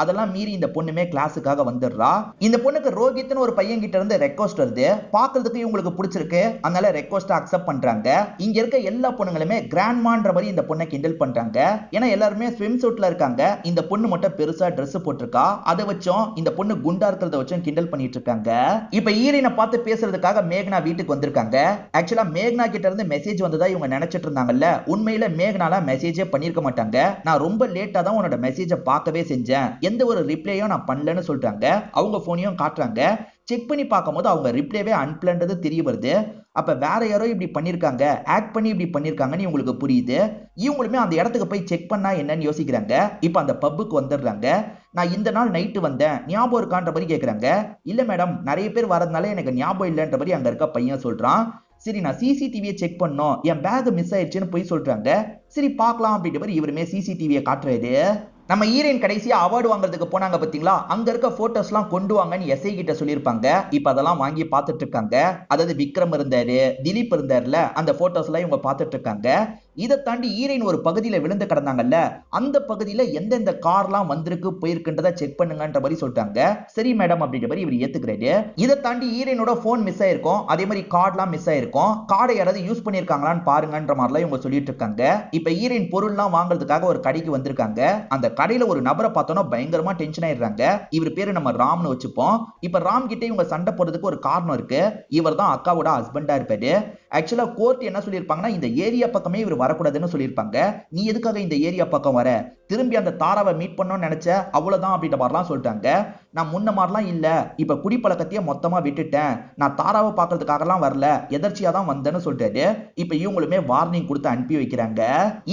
A: அதெல்லாம் மீறி இந்த பொண்ணுமே கிளாஸுக்காக வந்துடுறா. இந்த பொண்ணுக்கு ரோஹித்னு ஒரு பையன் கிட்ட இருந்து ரெக்வஸ்ட் வருது. பாக்குறதுக்கு இவங்களுக்கு பிடிச்சிருக்கு, அதனால ரெக்வஸ்ட் அக்செப்ட் பண்றாங்க. இங்க இருக்க எல்லா பொண்ணுங்களுமே கிராண்ட்மான்ற மாதிரி இந்த பொண்ணை கிண்டல் பண்றாங்க. ஏன்னா எல்லாருமே ஸ்விம் சூட்ல இருக்காங்க. இந்த பொண்ணு மட்டும் பெருசா ட்ரெஸ் போட்டிருக்கா. அதை வச்சும் இந்த பொண்ணு குண்டா இருக்கிறத வச்சும் கிண்டல் பண்ணிட்டு இருக்காங்க. இப்ப ஈரனை பார்த்து பேசுறதுக்காக மேகனா வீட்டுக்கு வந்திருக்காங்க. ஆக்சுவலா மேகனா கிட்ட இருந்து மெசேஜ் வந்ததா இவங்க நினைச்சிட்டு இருந்தாங்கல்ல, உண்மையில மேகனால மெசேஜே பண்ணிருக்க மாட்டாங்க. நான் ரொம்ப லேட்டா தான் உன்னோட மெசேஜை பார்க்கவே செஞ்சேன், எந்த ஒரு ரிப்ளையும் நான் பண்ணலன்னு சொல்றாங்க. அவங்க போனையும் காட்டுறாங்க. செக் பண்ணி பார்க்கும்போது அவங்க ரிப்ளைவே அன்பிளன்றது தெரிய வருது. அப்ப வேற யாரோ இப்படி பண்ணிருக்காங்க, ஆக்ட் பண்ணி இப்படி பண்ணிருக்காங்கன்னு உங்களுக்கு புரியுது. இவங்களுமே அந்த இடத்துக்கு போய் செக் பண்ணா என்னன்னு யோசிக்கிறாங்க. இப்ப அந்த பப்புக்கு வந்துடுறாங்க. நான் இந்த நாள் நைட்டு வந்தேன், ஞாபகம் இருக்கான்ற மாதிரி கேக்குறாங்க. இல்ல மேடம், நிறைய பேர் வரதுனால எனக்கு ஞாபகம் இல்லைன்ற மாதிரி அங்க இருக்க பையன் சொல்றான். சரி நான் சிசிடிவியை செக் பண்ணோம், என் பேக் மிஸ் ஆயிடுச்சுன்னு போய் சொல்றாங்க. சரி பார்க்கலாம் அப்படின்ற மாதிரி இவருமே சிசிடிவியை காட்டுறாரு. நம்ம ஹீரோயின் கடைசியா அவார்டு வாங்குறதுக்கு போனாங்க பாத்தீங்களா, அங்க இருக்க போட்டோஸ் எல்லாம் கொண்டு வாங்கன்னு எஸ்ஐ கிட்ட சொல்லியிருப்பாங்க. இப்ப அதெல்லாம் வாங்கி பார்த்துட்டு இருக்காங்க. அதாவது விக்ரம் இருந்தாரு, திலீப் இருந்தாருல, அந்த போட்டோஸ் எல்லாம் இவங்க பார்த்துட்டு இருக்காங்க. இதை தாண்டி ஹீரோயின் ஒரு பகுதியில விழுந்து கிடந்தாங்கல்ல, அந்த பகுதியில எந்தெந்த கார்லாம் வந்திருக்கு போயிருக்குன்றத செக் பண்ணுங்கன்ற மாதிரி சொல்லிட்டாங்க. சரி மேடம் அப்படின்ற மாதிரி இவர் ஏத்துக்கிறாரு. இதை தாண்டி ஹீரோயினோட போன் மிஸ் ஆயிருக்கும், அதே மாதிரி கார்ட்லாம் மிஸ் ஆயிருக்கும். கார்டை யாராவது யூஸ் பண்ணிருக்காங்களான்னு பாருங்கன்ற மாதிரிலாம் இவங்க சொல்லிட்டு இருக்காங்க. இப்ப ஹீரோயின் பொருள்லாம் வாங்குறதுக்காக ஒரு கடைக்கு வந்திருக்காங்க. அந்த கடையில ஒரு நபரை பார்த்தோன்னா பயங்கரமா டென்ஷன் ஆயிடுறாங்க. இவர் பேரு நம்ம ராம்னு வச்சுப்போம். இப்ப ராம் கிட்ட இவங்க சண்டை போடுறதுக்கு ஒரு காரணம் இருக்கு. இவர் தான் அக்காவோட ஹஸ்பண்டா இருப்பாரு. ஆக்சுவலா கோர்ட் என்ன சொல்லியிருப்பாங்கன்னா, இந்த ஏரியா பக்கமே இவர் வரக்கூடாதுன்னு சொல்லியிருப்பாங்க. நீ எதுக்காக இந்த ஏரியா பக்கம் வர, திரும்பி அந்த தாராவை மீட் பண்ணணும்னு நினைச்ச, அவ்வளவுதான் அப்படின்ற மாதிரிலாம் சொல்லிட்டாங்க. நான் முன்ன மாதிரிலாம் இல்ல, இப்ப குடிப்பழக்கத்தையே மொத்தமா விட்டுட்டேன், நான் தாராவை பாக்குறதுக்காகலாம் வரல, எதர்ச்சியா தான் வந்தேன்னு சொல்லிட்டாரு. இப்ப இவங்களுமே வார்னிங் கொடுத்து அனுப்பி வைக்கிறாங்க.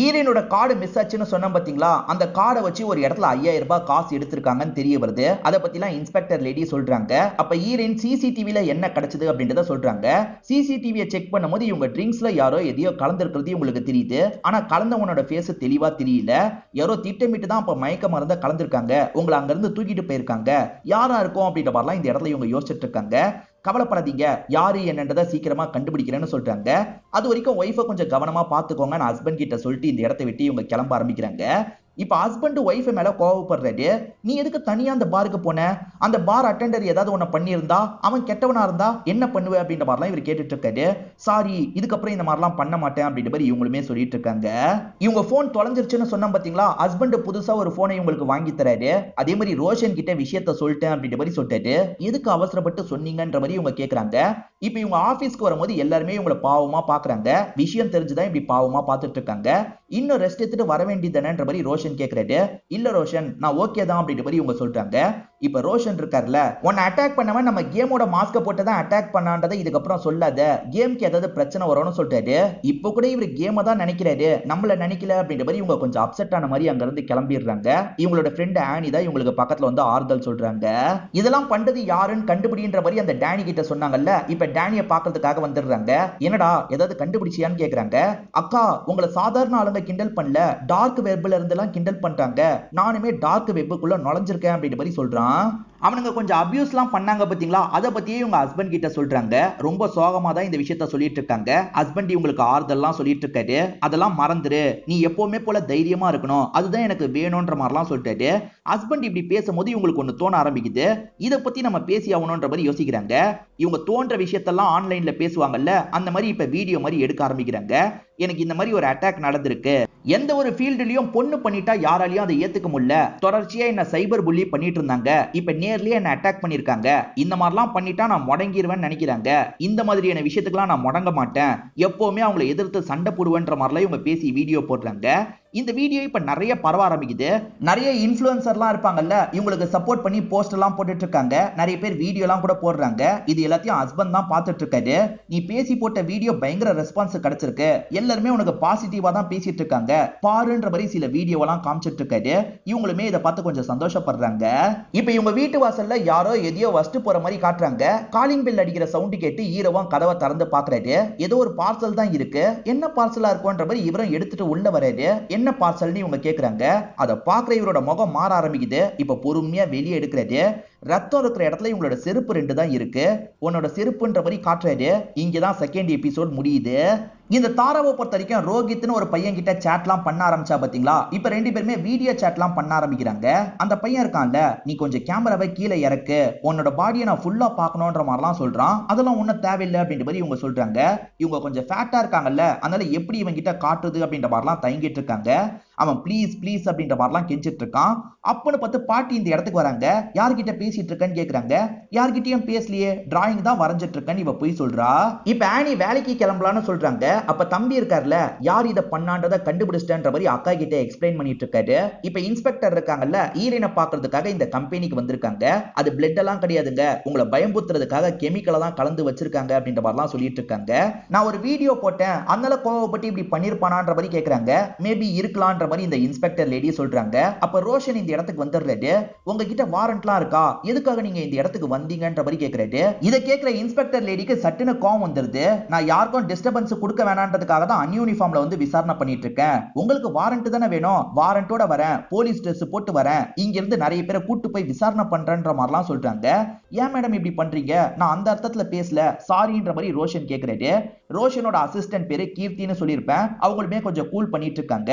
A: ஈரனோட கார்டு மிஸ் ஆச்சுன்னு சொன்னேன் பாத்தீங்களா, அந்த கார்டை வச்சு ஒரு இடத்துல 5000 ரூபாய் காசு எடுத்திருக்காங்கன்னு தெரிய வருது. அதை பத்திலாம் இன்ஸ்பெக்டர் லேடி சொல்றாங்க. அப்ப ஈரன் சிசிடிவில என்ன கிடைச்சது அப்படின்றத சொல்றாங்க. சிசிடிவியை செக் பண்ணும்போது இவங்க ட்ரிங்க்ஸ்ல யாரோ எதையோ கலந்துருக்கிறது உங்களுக்கு தெரியுது. ஆனா கலந்தவனோட ஃபேஸ் தெளிவா தெரியல. யாரோ திட்டமிட்டு தான் அப்ப மயக்க மருந்த கலந்துருக்காங்க, உங்களை அங்க இருந்து தூக்கிட்டு போயிருக்காங்க. யாரா இருக்கும் அப்படின்ற மாதிரிலாம் இந்த இடத்துல இவங்க யோசிச்சுட்டு இருக்காங்க. கவலைப்படாதீங்க, யாரு என்னன்றதை சீக்கிரமா கண்டுபிடிக்கிறேன்னு சொல்றாங்க. அது வரைக்கும் ஒய்ஃபை கொஞ்சம் கவனமா பாத்துக்கோங்க, நான் ஹஸ்பண்ட் கிட்ட சொல்லிட்டு இந்த இடத்தை விட்டு இவங்க கிளம்ப ஆரம்பிக்கிறாங்க. இப்ப ஹஸ்பண்ட் ஒய்ஃப் மேல கோவப்படுறாரு. நீ எதுக்கு தனியா அந்த பாருக்கு போன, அந்த பார் அட்டெண்டர் ஏதாவது ஒண்ணு பண்ணியிருந்தா, அவன் கெட்டவனா இருந்தா என்ன பண்ணுவ அப்படின்ற மாதிரிலாம் இவர் கேட்டுட்டு இருக்காரு. சாரி, இதுக்கப்புறம் இந்த மாதிரிலாம் பண்ண மாட்டேன் அப்படின்ற மாதிரி இவங்களுமே சொல்லிட்டு இருக்காங்க. இவங்க போன் தொலைஞ்சிருச்சுன்னு சொன்னா பாத்தீங்களா, ஹஸ்பண்ட் புதுசா ஒரு போனை இவங்களுக்கு வாங்கி தராரு. அதே மாதிரி ரோஷன் கிட்ட விஷயத்த சொல்லிட்டேன் அப்படின்ற மாதிரி சொல்லிட்டாரு. எதுக்கு அவசரப்பட்டு சொன்னீங்கன்ற மாதிரி இவங்க கேக்குறாங்க. இப்ப இவங்க ஆபீஸ்க்கு வரும்போது எல்லாருமே இவங்களை பாவமா பாக்குறாங்க. விஷயம் தெரிஞ்சுதான் இப்படி பாவமா பார்த்துட்டு இருக்காங்க. இன்னும் ரெஸ்ட் எடுத்துட்டு வர வேண்டியதுன்ற மாதிரி ரோஷன் கேக்குறாரு. இல்ல ரோஷன், நான் ஓகே தான் அப்படின்ற மாதிரி இவங்க சொல்றாங்க. இப்ப ரோஷன் இருக்கார்ல, உன்னை அட்டாக் பண்ணவன் நம்ம கேமோட மாஸ்க போட்டு தான் அட்டாக் பண்ணான்றதை இதுக்கப்புறம் சொல்லாத, கேம்க்கு ஏதாவது பிரச்சனை வரும்னு சொல்லிட்டாரு. இப்போ கூட இவர் கேம தான் நினைக்கிறாரு, நம்மள நினைக்கல அப்படின்ற மாதிரி இவங்க கொஞ்சம் அப்செட் ஆன மாதிரி அங்க இருந்து கிளம்பிடுறாங்க. இவங்களோட ஃப்ரெண்ட் ஆனி தான் இவங்களுக்கு பக்கத்துல வந்து ஆறுதல் சொல்றாங்க. இதெல்லாம் பண்றது யாருன்னு கண்டுபிடின்ற மாதிரி அந்த டேனி கிட்ட சொன்னாங்கல்ல, இப்ப டேனியை பாக்குறதுக்காக வந்துடுறாங்க. என்னடா ஏதாவது கண்டுபிடிச்சியான்னு கேக்குறாங்க. அக்கா, உங்களை சாதாரண ஆளுங்க கிண்டல் பண்ணல, டார்க் வெப்ல இருந்து எல்லாம் கிண்டல் பண்றாங்க, நானுமே டார்க் வெப்புக்குள்ள நுழைஞ்சிருக்கேன் அப்படின்ற மாதிரி சொல்றான். அவனுங்க கொஞ்சம் அபியூஸ்லாம் பண்ணாங்க பாத்தீங்களா, அதை பத்தியே இவங்க ஹஸ்பண்ட் கிட்ட சொல்றாங்க. ரொம்ப சோகமா தான் இந்த விஷயத்த சொல்லிட்டு இருக்காங்க. ஹஸ்பண்ட் இவங்களுக்கு ஆறுதல்லாம் சொல்லிட்டு இருக்காரு. அதெல்லாம் மறந்துரு, நீ எப்பவுமே போல தைரியமா இருக்கணும், அதுதான் எனக்கு வேணும்ன்ற மாதிரிலாம் சொல்லிட்டாரு. ஹஸ்பண்ட் இப்படி பேசும்போது இவங்களுக்கு ஒண்ணு தோண ஆரம்பிக்குது, இதை பத்தி நம்ம பேசி ஆகணும்ன்ற மாதிரி யோசிக்கிறாங்க. இவங்க தோன்ற விஷயத்தெல்லாம் ஆன்லைன்ல பேசுவாங்கல்ல, அந்த மாதிரி இப்ப வீடியோ மாதிரி எடுக்க ஆரம்பிக்கிறாங்க. எனக்கு இந்த மாதிரி ஒரு அட்டாக் நடந்திருக்கு, எந்த ஒரு ஃபீல்டுலயும் பொண்ணு பண்ணிட்டா யாராலையும் அதை ஏத்துக்க முடியல, தொடர்ச்சியா என்ன சைபர் புள்ளி பண்ணிட்டு இருந்தாங்க, இப்ப நேர்லயே என்ன அட்டாக் பண்ணிருக்காங்க, இந்த மாதிரிலாம் பண்ணிட்டா நான் முடங்கிடுவேன்னு நினைக்கிறாங்க. இந்த மாதிரியான விஷயத்துக்குலாம் நான் முடங்க மாட்டேன், எப்பவுமே அவங்களை எதிர்த்து சண்டை போடுவேன்ற மாதிரிலாம் இவங்க பேசி வீடியோ போடுறாங்க. இந்த வீடியோ இப்ப நிறைய பரவ ஆரம்பிக்குது. நிறைய இன்ஃப்ளூயன்சர்லாம் இருப்பாங்கல்ல, இவங்களுக்கு சப்போர்ட் பண்ணி போஸ்ட் எல்லாம் போட்டுட்டு இருக்காங்க. நிறைய பேர் வீடியோ எல்லாம் கூட போடுறாங்க. இது எல்லாத்தையும் ஹஸ்பண்ட் தான் பார்த்துட்டு இருக்காரு. நீ பேசி போட்ட வீடியோ பயங்கர ரெஸ்பான்ஸ் கிடைச்சிருக்கு, எல்லாருமே உனக்கு பாசிட்டிவா தான் பேசிட்டு இருக்காங்க பாருன்ற மாதிரி சில வீடியோவெல்லாம் காமிச்சிட்டு இருக்காரு. இவங்களுமே இதை பார்த்து கொஞ்சம் சந்தோஷப்படுறாங்க. இப்ப இவங்க வீட்டு வாசல்ல யாரோ எதையோ வஸ்ட்டு போற மாதிரி காட்டுறாங்க. காலிங் பெல் அடிக்கிற சவுண்ட் கேட்டு ஹீரோவும் கதவை திறந்து பாக்குறாரு. ஏதோ ஒரு பார்சல் தான் இருக்கு, என்ன பார்சலா இருக்கும்ன்ற மாதிரி இவரும் எடுத்துட்டு உள்ள வராரு. என்ன பார்சல்னு இவங்க கேக்குறாங்க. அதை பாக்குற இவரோட முகம் மாற ஆரம்பிக்குது. இப்ப பொறுமையா வெளியே எடுக்கிறாரு. ரத்தம் இருக்கிற இடத்துல இவங்களோட செருப்பு 2 தான் இருக்கு. உன்னோட செருப்புன்ற மாதிரி காட்டுறாரு. இங்கதான் செகண்ட் எபிசோட் முடியுது. இந்த தாராவை பொறுத்த வரைக்கும் ரோஹித்னு ஒரு பையன் கிட்ட சேட்லாம் பண்ண ஆரம்பிச்சா பாத்தீங்களா, இப்ப 2 பேருமே வீடியோ சேட்லாம் பண்ண ஆரம்பிக்கிறாங்க. அந்த பையன் இருக்கான்ல, நீ கொஞ்சம் கேமராவை கீழே இறக்கு, உன்னோட பாடியை நான் ஃபுல்லா பார்க்கணுன்ற மாதிரிலாம் சொல்றான். அதெல்லாம் ஒன்றும் தேவையில்லை அப்படின்ற மாதிரி இவங்க சொல்றாங்க. இவங்க கொஞ்சம் ஃபேட்டா இருக்காங்கல்ல, அதனால எப்படி இவங்க கிட்ட காட்டுறது அப்படின்ற மாதிரிலாம் தயங்கிட்டு இருக்காங்க. அவன் ப்ளீஸ் ப்ளீஸ் அப்படின்ற மாதிரிலாம் கெஞ்சிட்டு இருக்கான். அப்பன்னு பார்த்து பாட்டி இந்த இடத்துக்கு வராங்க. யார்கிட்ட பேசிட்டு இருக்கன்னு கேக்குறாங்க. யார்கிட்டயும் பேசலையே, டிராயிங் தான் வரைஞ்சிட்டு இருக்கேன்னு இவ போய் சொல்றா. இப்ப ஆனி வேலைக்கு கிளம்பலான்னு சொல்றாங்க. அப்ப தம்பி இருக்கார்ல, யார் இதை பண்ணான்றதை கண்டுபிடிச்சிட்டன்ற மாதிரி அக்கா கிட்ட எக்ஸ்பிளைன் பண்ணிட்டு இருக்காரு. இப்ப இன்ஸ்பெக்டர் இருக்காங்கல்ல, ஈரனை பாக்குறதுக்காக இந்த கம்பெனிக்கு வந்திருக்காங்க. அது பிளட் எல்லாம் கிடையாதுங்க, உங்களை பயம்புத்துறதுக்காக கெமிக்கலை தான் கலந்து வச்சிருக்காங்க அப்படின்ற மாதிரிலாம் சொல்லிட்டு இருக்காங்க. நான் ஒரு வீடியோ போட்டேன், அதனால கோவப்பட்டு இப்படி பண்ணிருப்பானான்ற மாதிரி கேக்குறாங்க. மேபி இருக்கலான்ற மாதிரி இந்த இன்ஸ்பெக்டர் லேடி சொல்றாங்க. அப்ப ரோஷன் இந்த இடத்துக்கு வந்துடுறாரு. உங்ககிட்ட வாரண்ட்லாம் இருக்கா, எதுக்காக நீங்க இந்த இடத்துக்கு வந்தீங்கன்ற மாதிரி கேக்குறாரு. இதை கேட்கிற இன்ஸ்பெக்டர் லேடிக்கு சட்டுன்னு கோவம் வந்துருது. நான் யாருக்கும் டிஸ்டர்பன்ஸ் கொடுக்க வேணான்றதுக்காக தான் அன்யூனிஃபார்ம்ல வந்து விசாரணை பண்ணிட்டு இருக்கேன். உங்களுக்கு வாரண்ட் தானே வேணும், வாரண்டோட வரேன், போலீஸ் ட்ரெஸ் போட்டு வரேன், இங்க இருந்து நிறைய பேரை கூட்டு போய் விசாரணை பண்றேன்ற மாதிரிலாம் சொல்றாங்க. ஏன் மேடம் இப்படி பண்றீங்க, நான் அந்த அர்த்தத்துல பேசல, சாரின்ற மாதிரி ரோஷன் கேக்குறாரு. ரோஷனோட அசிஸ்டன்ட் பேரு கீர்த்தின்னு சொல்லியிருப்பேன். அவங்களுமே கொஞ்சம் கூல் பண்ணிட்டு இருக்காங்க.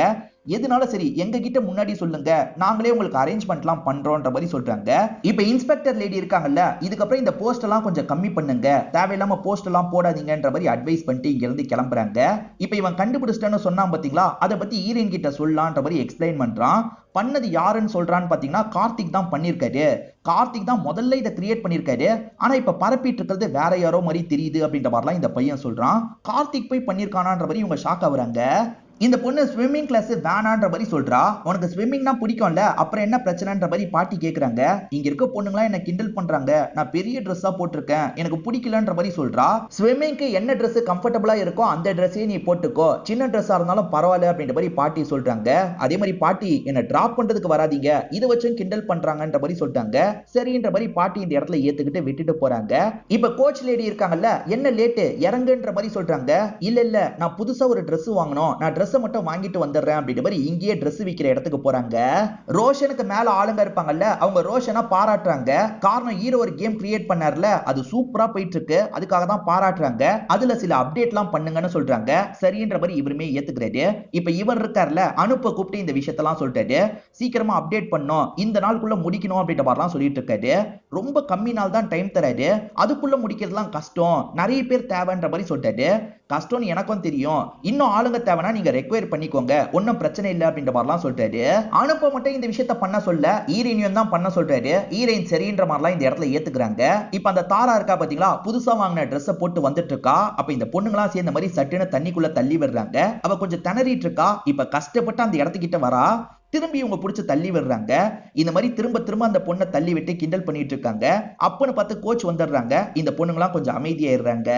A: எதுனால சரி எங்க கிட்ட முன்னாடி சொல்லுங்க, நாங்களே உங்களுக்கு அரேஞ்ச்மெண்ட்லாம் பண்றோம்ன்ற மாதிரி சொல்றாங்க. இப்ப இன்ஸ்பெக்டர் லேடி இருக்காங்கல்ல, இதுக்கப்புறம் இந்த போஸ்ட் எல்லாம் கொஞ்சம் கம்மி பண்ணுங்க, தேவையில்லாம போஸ்ட் எல்லாம் போடாதீங்கன்ற மாதிரி அட்வைஸ் பண்ணிட்டு இங்க இருந்து கிளம்புறாங்க. இப்ப இவன் கண்டுபிடிச்சிட்டேன்னு சொன்னான் பாத்தீங்களா, அதை பத்தி ஈரன் கிட்ட சொல்லலான்ற மாதிரி எக்ஸ்பிளைன் பண்றான். பண்ணது யாருன்னு சொல்றான்னு பாத்தீங்கன்னா கார்த்திக் தான் பண்ணிருக்காரு. கார்த்திக் தான் முதல்ல இதை கிரியேட் பண்ணிருக்காரு. ஆனா இப்ப பரப்பிட்டு இருக்கிறது வேற யாரோ மாதிரி தெரியுது அப்படின்ற மாதிரிலாம் இந்த பையன் சொல்றான். கார்த்திக் போய் பண்ணிருக்கானான்ற மாதிரி இவங்க ஷாக் ஆகுறாங்க. இந்த பொண்ணு ஸ்விம்மிங் கிளாஸ் வேணான்ற மாதிரி சொல்றா. உனக்கு ஸ்விம்மிங்னா பிடிக்கும்ல, அப்புறம் என்ன பிரச்சனைன்ற மாதிரி பாட்டி கேக்குறாங்க. இங்க இருக்க பொண்ணுங்களா என்ன கிண்டல் பண்றாங்க, நான் பெரிய ட்ரெஸ்ஸா போட்டிருக்கேன், எனக்கு பிடிக்கலன்ற மாதிரி சொல்றா. ஸ்விம்மிங்க்கு என்ன ட்ரெஸ் கம்ஃபர்டபுளா இருக்கோ அந்த ட்ரெஸ்ஸே நீ போட்டுக்கோ, சின்ன ட்ரெஸ்ஸா இருந்தாலும் பரவாயில்ல அப்படின்ற மாதிரி பாட்டி சொல்றாங்க. அதே மாதிரி பாட்டி என்ன டிராப் பண்றதுக்கு வராதீங்க, இதை வச்சும் கிண்டல் பண்றாங்கன்ற மாதிரி சொல்லிட்டாங்க. சரின்ற மாதிரி பாட்டி இந்த இடத்துல ஏத்துக்கிட்டு விட்டுட்டு போறாங்க. இப்ப கோச் லேடி இருக்காங்கல்ல, என்ன லேட்டு இறங்குன்ற மாதிரி சொல்றாங்க. இல்ல இல்ல, நான் புதுசா ஒரு ட்ரெஸ் வாங்கணும், நான் ட்ரெஸ் மட்டும் வாங்கிட்டு வந்துடுறேன் அப்படின்ற மாதிரி இங்கேயே ட்ரெஸ் விக்கிற இடத்துக்கு போறாங்க. ரோஷனுக்கு மேல ஆளுங்க இருப்பாங்கல்ல, அவங்க ரோஷனை பாராட்டுறாங்க. காரணம் ஹீரோ ஒரு கேம் கிரியேட் பண்ணார்ல, அது சூப்பரா போயிட்டு இருக்கு, அதுக்காக தான் பாராட்டுறாங்க. அதுல சில அப்டேட்லாம் பண்ணுங்கன்னு சொல்றாங்க. சரின்ற மாதிரி இவருமே ஏத்துக்கிறாரு. இப்ப இவர் இருக்கார்ல, அனுப்ப கூப்பிட்டு இந்த விஷயத்தெல்லாம் சொல்லிட்டாரு. சீக்கிரமா அப்டேட் பண்ணோம், இந்த நாளுக்குள்ள முடிக்கணும் அப்படின்ற மாதிரிலாம் சொல்லிட்டு இருக்காரு. ரொம்ப கம்மி நாள் தான் டைம் தராரு, அதுக்குள்ள முடிக்கிறதுலாம் கஷ்டம், நிறைய பேர் தேவைன்ற மாதிரி சொல்லிட்டாரு. கஷ்டம்னு எனக்கும் தெரியும், இன்னும் ஆளுங்க தேவைன்னா நீங்க ரெக்வயர் பண்ணிக்கோங்க, ஒன்னும் பிரச்சனை இல்லை அப்படின்ற மாதிரிலாம் சொல்லிட்டாரு. அனுப்ப மட்டும் இந்த விஷயத்த பண்ண சொல்ல ஈரேனியும் தான் பண்ண சொல்றாரு. ஈரேன் சரின்ற மாதிரிலாம் இந்த இடத்துல ஏத்துக்கிறாங்க. இப்ப அந்த தாரா இருக்கா பாத்தீங்களா, புதுசா வாங்கின ட்ரெஸ் போட்டு வந்துட்டு இருக்கா. அப்ப இந்த பொண்ணுங்களா சேர்ந்த மாதிரி சட்டுன்னு தண்ணிக்குள்ள தள்ளி விடுறாங்க. அவ கொஞ்சம் திணறிட்டு இருக்கா. இப்ப கஷ்டப்பட்டு அந்த இடத்துக்கிட்ட வரா. திரும்பி இவங்க புடிச்சு தள்ளி விடுறாங்க. இந்த மாதிரி திரும்ப திரும்ப அந்த பொண்ணை தள்ளி விட்டு கிண்டல் பண்ணிட்டு இருக்காங்க. அப்பன்னு பார்த்து கோச் வந்துடுறாங்க. இந்த பொண்ணுங்களாம் கொஞ்சம் அமைதியாயிடுறாங்க.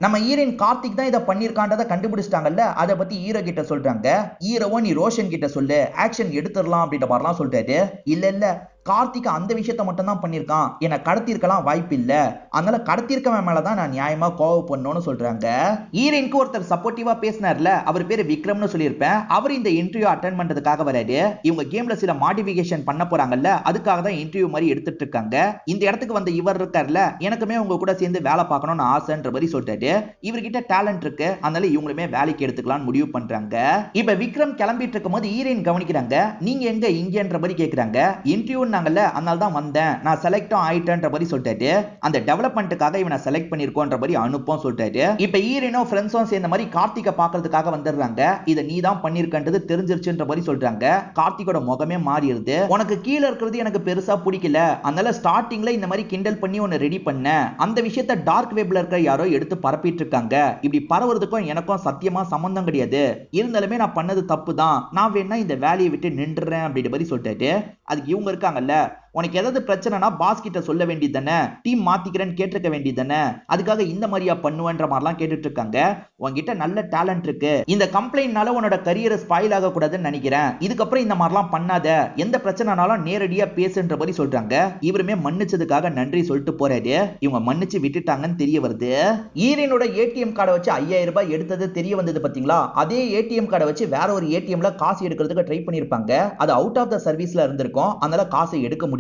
A: நம்ம ஹீரோயின் கார்த்திக் தான் இதை பண்ணிருக்கான்றதை கண்டுபிடிச்சிட்டாங்கல்ல, அதை பத்தி ஹீரோ கிட்ட சொல்றாங்க. ஹீரோவோ நீ ரோஷன் கிட்ட சொல்லு, ஆக்ஷன் எடுத்துடலாம் அப்படின்ற மாதிரிலாம் சொல்றாரு. இல்ல இல்ல கார்த்திக் அந்த விஷயத்த மட்டும் தான் பண்ணிருக்கான், என்ன கடத்திருக்கலாம் வாய்ப்பு இல்ல, அதனால கடத்திருக்கவன் மேலதான் நான் நியாயமா கோவப்படணும்னு சொல்றாங்க. ஹீரோயினுக்கு ஒருத்தர் சப்போர்ட்டிவா பேசினார்ல, அவர் பேரு விக்ரம்னு சொல்லியிருப்பேன். அவர் இந்த இன்டர்வியூ அட்டெண்ட் பண்றதுக்காக வராரு. இவங்க கேம்ல சில மாடிஃபிகேஷன் பண்ண போறாங்கல்ல, அதுக்காக தான் இன்டர்வியூ மாதிரி எடுத்துட்டு இருக்காங்க. இந்த இடத்துக்கு வந்த இவர் இருக்கார்ல, எனக்குமே உங்க கூட சேர்ந்து வேலை பார்க்கணும்னு ஆசைன்ற மாதிரி சொல்லிட்டாரு. இவர்கிட்ட டேலண்ட் இருக்கு, அதனால இவங்களுமே வேலைக்கு எடுத்துக்கலாம்னு முடிவு பண்றாங்க. இப்ப விக்ரம் கிளம்பிட்டு இருக்கும் போது ஹீரோயின் கவனிக்கிறாங்க. நீங்க எங்க இங்கன்ற மாதிரி கேக்குறாங்க. இன்டர்வியூ அதனால தான் வந்தேன், நான் செலக்ட் ஆயிட்டேன்ற மாதிரி சொல்லிட்டாரு. அந்த டெவலப்மெண்ட்டுக்காக இவனை செலக்ட் பண்ணிருக்கோன்ற மாதிரி அனுப்பும் சொல்லிட்டாரு. இப்ப ஹீரோயினும் ஃப்ரெண்ட்ஸும் சேர்ந்த மாதிரி கார்த்திகை பார்க்கிறதுக்காக வந்துடுறாங்க. இதை நீ தான் பண்ணிருக்கன்றது தெரிஞ்சிருச்சுன்ற மாதிரி சொல்றாங்க. கார்த்திகோட முகமே மாறிடுது. உனக்கு கீழே இருக்கிறது எனக்கு பெருசா பிடிக்கல, அதனால ஸ்டார்டிங்ல இந்த மாதிரி கிண்டல் பண்ணி உன்னை ரெடி பண்ண, அந்த விஷயத்த டார்க் வெப்ல இருக்கிற யாரோ எடுத்து பரப்பிட்டு இருக்காங்க. இப்படி பரவுறதுக்கும் எனக்கும் சத்தியமா சம்பந்தம் கிடையாது, இருந்தாலுமே நான் பண்ணது தப்பு தான், நான் வேணா இந்த வேலையை விட்டு நின்றுறேன் அப்படின்ற மாதிரி சொல்லிட்டாரு. அதுக்கு இவங்க இருக்காங்கல்ல, உனக்கு ஏதாவது பிரச்சனைனா பாஸ் கிட்ட சொல்ல வேண்டியது தானே, டீம் மாத்திக்கிறேன்னு கேட்டிருக்க வேண்டியது தானே, அதுக்காக இந்த மாதிரியா பண்ணுவேன்ற மாதிரிலாம் கேட்டுட்டு இருக்காங்க. உன்கிட்ட நல்ல டேலண்ட் இருக்கு, இந்த கம்ப்ளைண்ட்னால உன்னோட கரியர் ஸ்பாயில் ஆக கூடாதுன்னு நினைக்கிறேன், இதுக்கப்புறம் இந்த மாதிரிலாம் பண்ணாத, எந்த பிரச்சனைனாலும் நேரடியா பேசுன்ற மாதிரி சொல்றாங்க. இவருமே மன்னிச்சதுக்காக நன்றி சொல்லிட்டு போறாரு. இவங்க மன்னிச்சு விட்டுட்டாங்கன்னு தெரிய வருது. ஈரனோட ஏடிஎம் கார்டை வச்சு 5000 ரூபாய் எடுத்தது தெரிய வந்தது பாத்தீங்களா, அதே ஏடிஎம் கார்டை வச்சு வேற ஒரு ஏடிஎம்ல காசு எடுக்கிறதுக்கு ட்ரை பண்ணிருப்பாங்க. அது அவுட் ஆஃப் த சர்வீஸ்ல இருந்திருக்கும், அதனால காசை எடுக்க முடியல.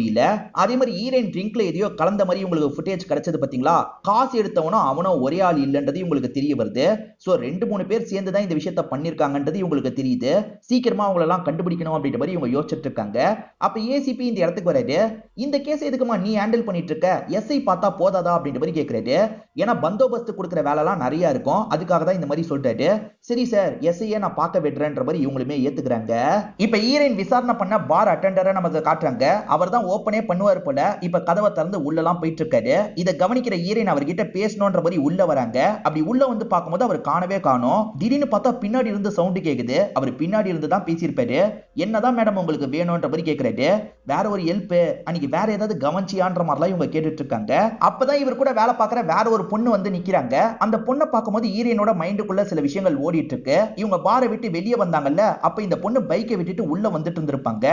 A: அதே மாதிரி ஈரன் ட்ரிங்க்ல எதையோ கலந்த மாதிரி உங்களுக்கு ஃபுட்டேஜ் கிடைச்சது பாத்தீங்களா, காசு எடுத்தவனும் அவனும் ஒரே ஆள் இல்லன்றது உங்களுக்கு தெரிய வருது. சோ 2-3 பேர் சேர்ந்து தான் இந்த விஷயத்தை பண்ணிருக்காங்கன்றது உங்களுக்கு தெரியுது. சீக்கிரமா அவங்கள எல்லாம் கண்டுபிடிக்கணும் அப்படின்ற மாதிரி இவங்க யோசிச்சுட்டு இருக்காங்க. அப்ப ஏசிபி இந்த இடத்துக்கு வராரு. இந்த கேஸ் எதுக்குமா நீ ஹேண்டில் பண்ணிட்டு இருக்க, எஸ்ஐ பார்த்தா போதாதா அப்படின்ற மாதிரி கேக்குறாரு. ஏன்னா பந்தோபஸ்து கொடுக்குற வேலை எல்லாம் நிறைய இருக்கும், அதுக்காக தான் இந்த மாதிரி சொல்றாரு. சரி சார், எஸ்ஐயை நான் பார்க்க விடுறேன்ற மாதிரி இவங்களுமே ஏத்துக்கிறாங்க. இப்ப ஈரன் விசாரணை பண்ண பார் அட்டெண்டரை நமக்கு காட்டுறாங்க. அவர் தான் ஓப்பனே பண்ணுவார் போல. இப்ப கதவை திறந்து உள்ளலாம் போயிட்டு இருக்காரு. இதை கவனிக்கிற ஈரன் அவர்கிட்ட பேசணும்ன்ற மாதிரி உள்ள வராங்க. அப்படி உள்ள வந்து பார்க்கும்போது அவர் காணவே காணோம். திடீர்னு பார்த்தா பின்னாடி இருந்து சவுண்ட் கேக்குது. அவர் பின்னாடி இருந்து தான் பேசியிருப்பாரு. என்னதான் மேடம் உங்களுக்கு வேணும்ன்ற மாதிரி கேட்கிறாரு. வேற ஒரு ஹெல்ப், அன்னைக்கு வேற ஏதாவது கவனிச்சியான்ற மாதிரிலாம் இவங்க கேட்டுட்டு இருக்காங்க. அப்பதான் இவர் கூட வேலை பார்க்குற வேற ஒரு பொண்ணு வந்து நிக்கிறாங்க. அந்த பொண்ணை பார்க்கும்போது ஈரனோட மைண்டுக்குள்ள சில விஷயங்கள் ஓடிட்டு இருக்கு. இவங்க பாரை விட்டு வெளியே வந்தாங்கல்ல, அப்ப இந்த பொண்ணு பைக்கை விட்டுட்டு உள்ள வந்துட்டு இருந்திருப்பாங்க.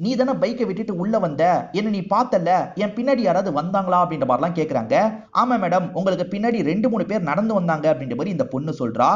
A: நீ தானே பைக்கை விட்டுட்டு உள்ள வந்த, என்ன நீ பார்த்தல, என் பின்னாடி யாராவது வந்தாங்களா அப்படின்ற மாதிரிலாம் கேக்குறாங்க. ஆமா மேடம், உங்களுக்கு பின்னாடி 2-3 பேர் நடந்து வந்தாங்க அப்படின்ற மாதிரி இந்த பொண்ணு சொல்றா.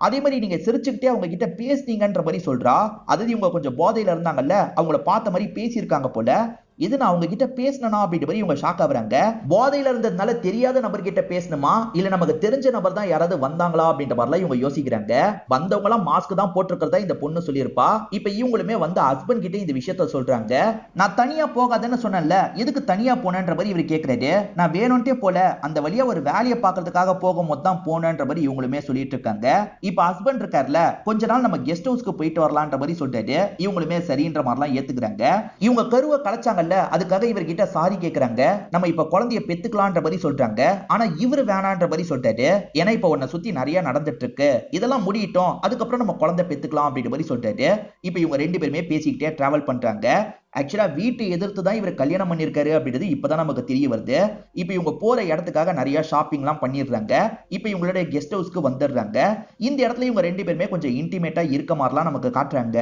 A: அதே மாதிரி நீங்க சிரிச்சுக்கிட்டே அவங்க கிட்ட பேசுனீங்கன்ற மாதிரி சொல்றா. அதாவது இவங்க கொஞ்சம் போதையில இருந்தாங்கல்ல, அவங்கள பார்த்த மாதிரி பேசியிருக்காங்க போல. இது நான் அவங்க கிட்ட பேசணும் அப்படின்ற மாதிரி இவங்க ஷாக் ஆகுறாங்க. போதையில இருந்ததுனால தெரியாத நபர் கிட்ட பேசணுமா, இல்ல நமக்கு தெரிஞ்ச நபர் தான் யாராவது வந்தாங்களா அப்படின்ற மாதிரிலாம் இவங்க யோசிக்கிறாங்க. வந்தவங்க எல்லாம் மாஸ்க் தான் போட்டிருக்கிறதா இந்த பொண்ணு சொல்லியிருப்பா. இப்ப இவங்களுமே வந்து ஹஸ்பண்ட் கிட்ட இந்த விஷயத்த சொல்றாங்க. நான் தனியா போகாதன்னு சொன்னேன்ல, எதுக்கு தனியா போனேன்ற மாதிரி இவர் கேட்கிறாரு. நான் வேணும்ட்டே போல, அந்த வழியா ஒரு வேலையை பார்க்கறதுக்காக போகும்போது தான் போனேன்ற மாதிரி இவங்களுமே சொல்லிட்டு இருக்காங்க. இப்ப ஹஸ்பண்ட் இருக்கார்ல, கொஞ்ச நாள் நம்ம கெஸ்ட் ஹவுஸ்க்கு போயிட்டு வரலான்ற மாதிரி சொல்லிட்டாரு. இவங்களுமே சரின்ற மாதிரிலாம் ஏத்துக்கிறாங்க. இவங்க கருவை கலைச்சாங்க, அதுக்காக இவர்கிட்ட சாரி கேக்குறாங்க. நம்ம இப்ப குழந்தைய பெத்துக்கலான்ற மாதிரி சொல்றாங்க. ஆனா இவரு வேணான்ற மாதிரி சொல்லிட்டாரு. ஏன்னா இப்ப உன்னை சுத்தி நிறைய நடந்துட்டு இருக்கு, இதெல்லாம் முடியட்டும், அதுக்கப்புறம் நம்ம குழந்தை பெத்துக்கலாம் அப்படின்ற மாதிரி சொல்லிட்டாரு. இப்ப இவங்க 2 பேருமே பேசிக்கிட்டே டிராவல் பண்றாங்க. ஆக்சுவலா வீட்டை எதிர்த்து தான் இவர் கல்யாணம் பண்ணிருக்காரு அப்படின்றது இப்பதான் நமக்கு தெரிய வருது. இப்ப இவங்க போற இடத்துக்காக நிறைய ஷாப்பிங் எல்லாம் பண்ணிடுறாங்க. இப்ப இவங்களுடைய கெஸ்ட் ஹவுஸ்க்கு வந்துடுறாங்க. இந்த இடத்துல இவங்க 2 பேருமே கொஞ்சம் இன்டிமேட்டா இருக்க மாதிரிலாம் நமக்கு காட்டுறாங்க.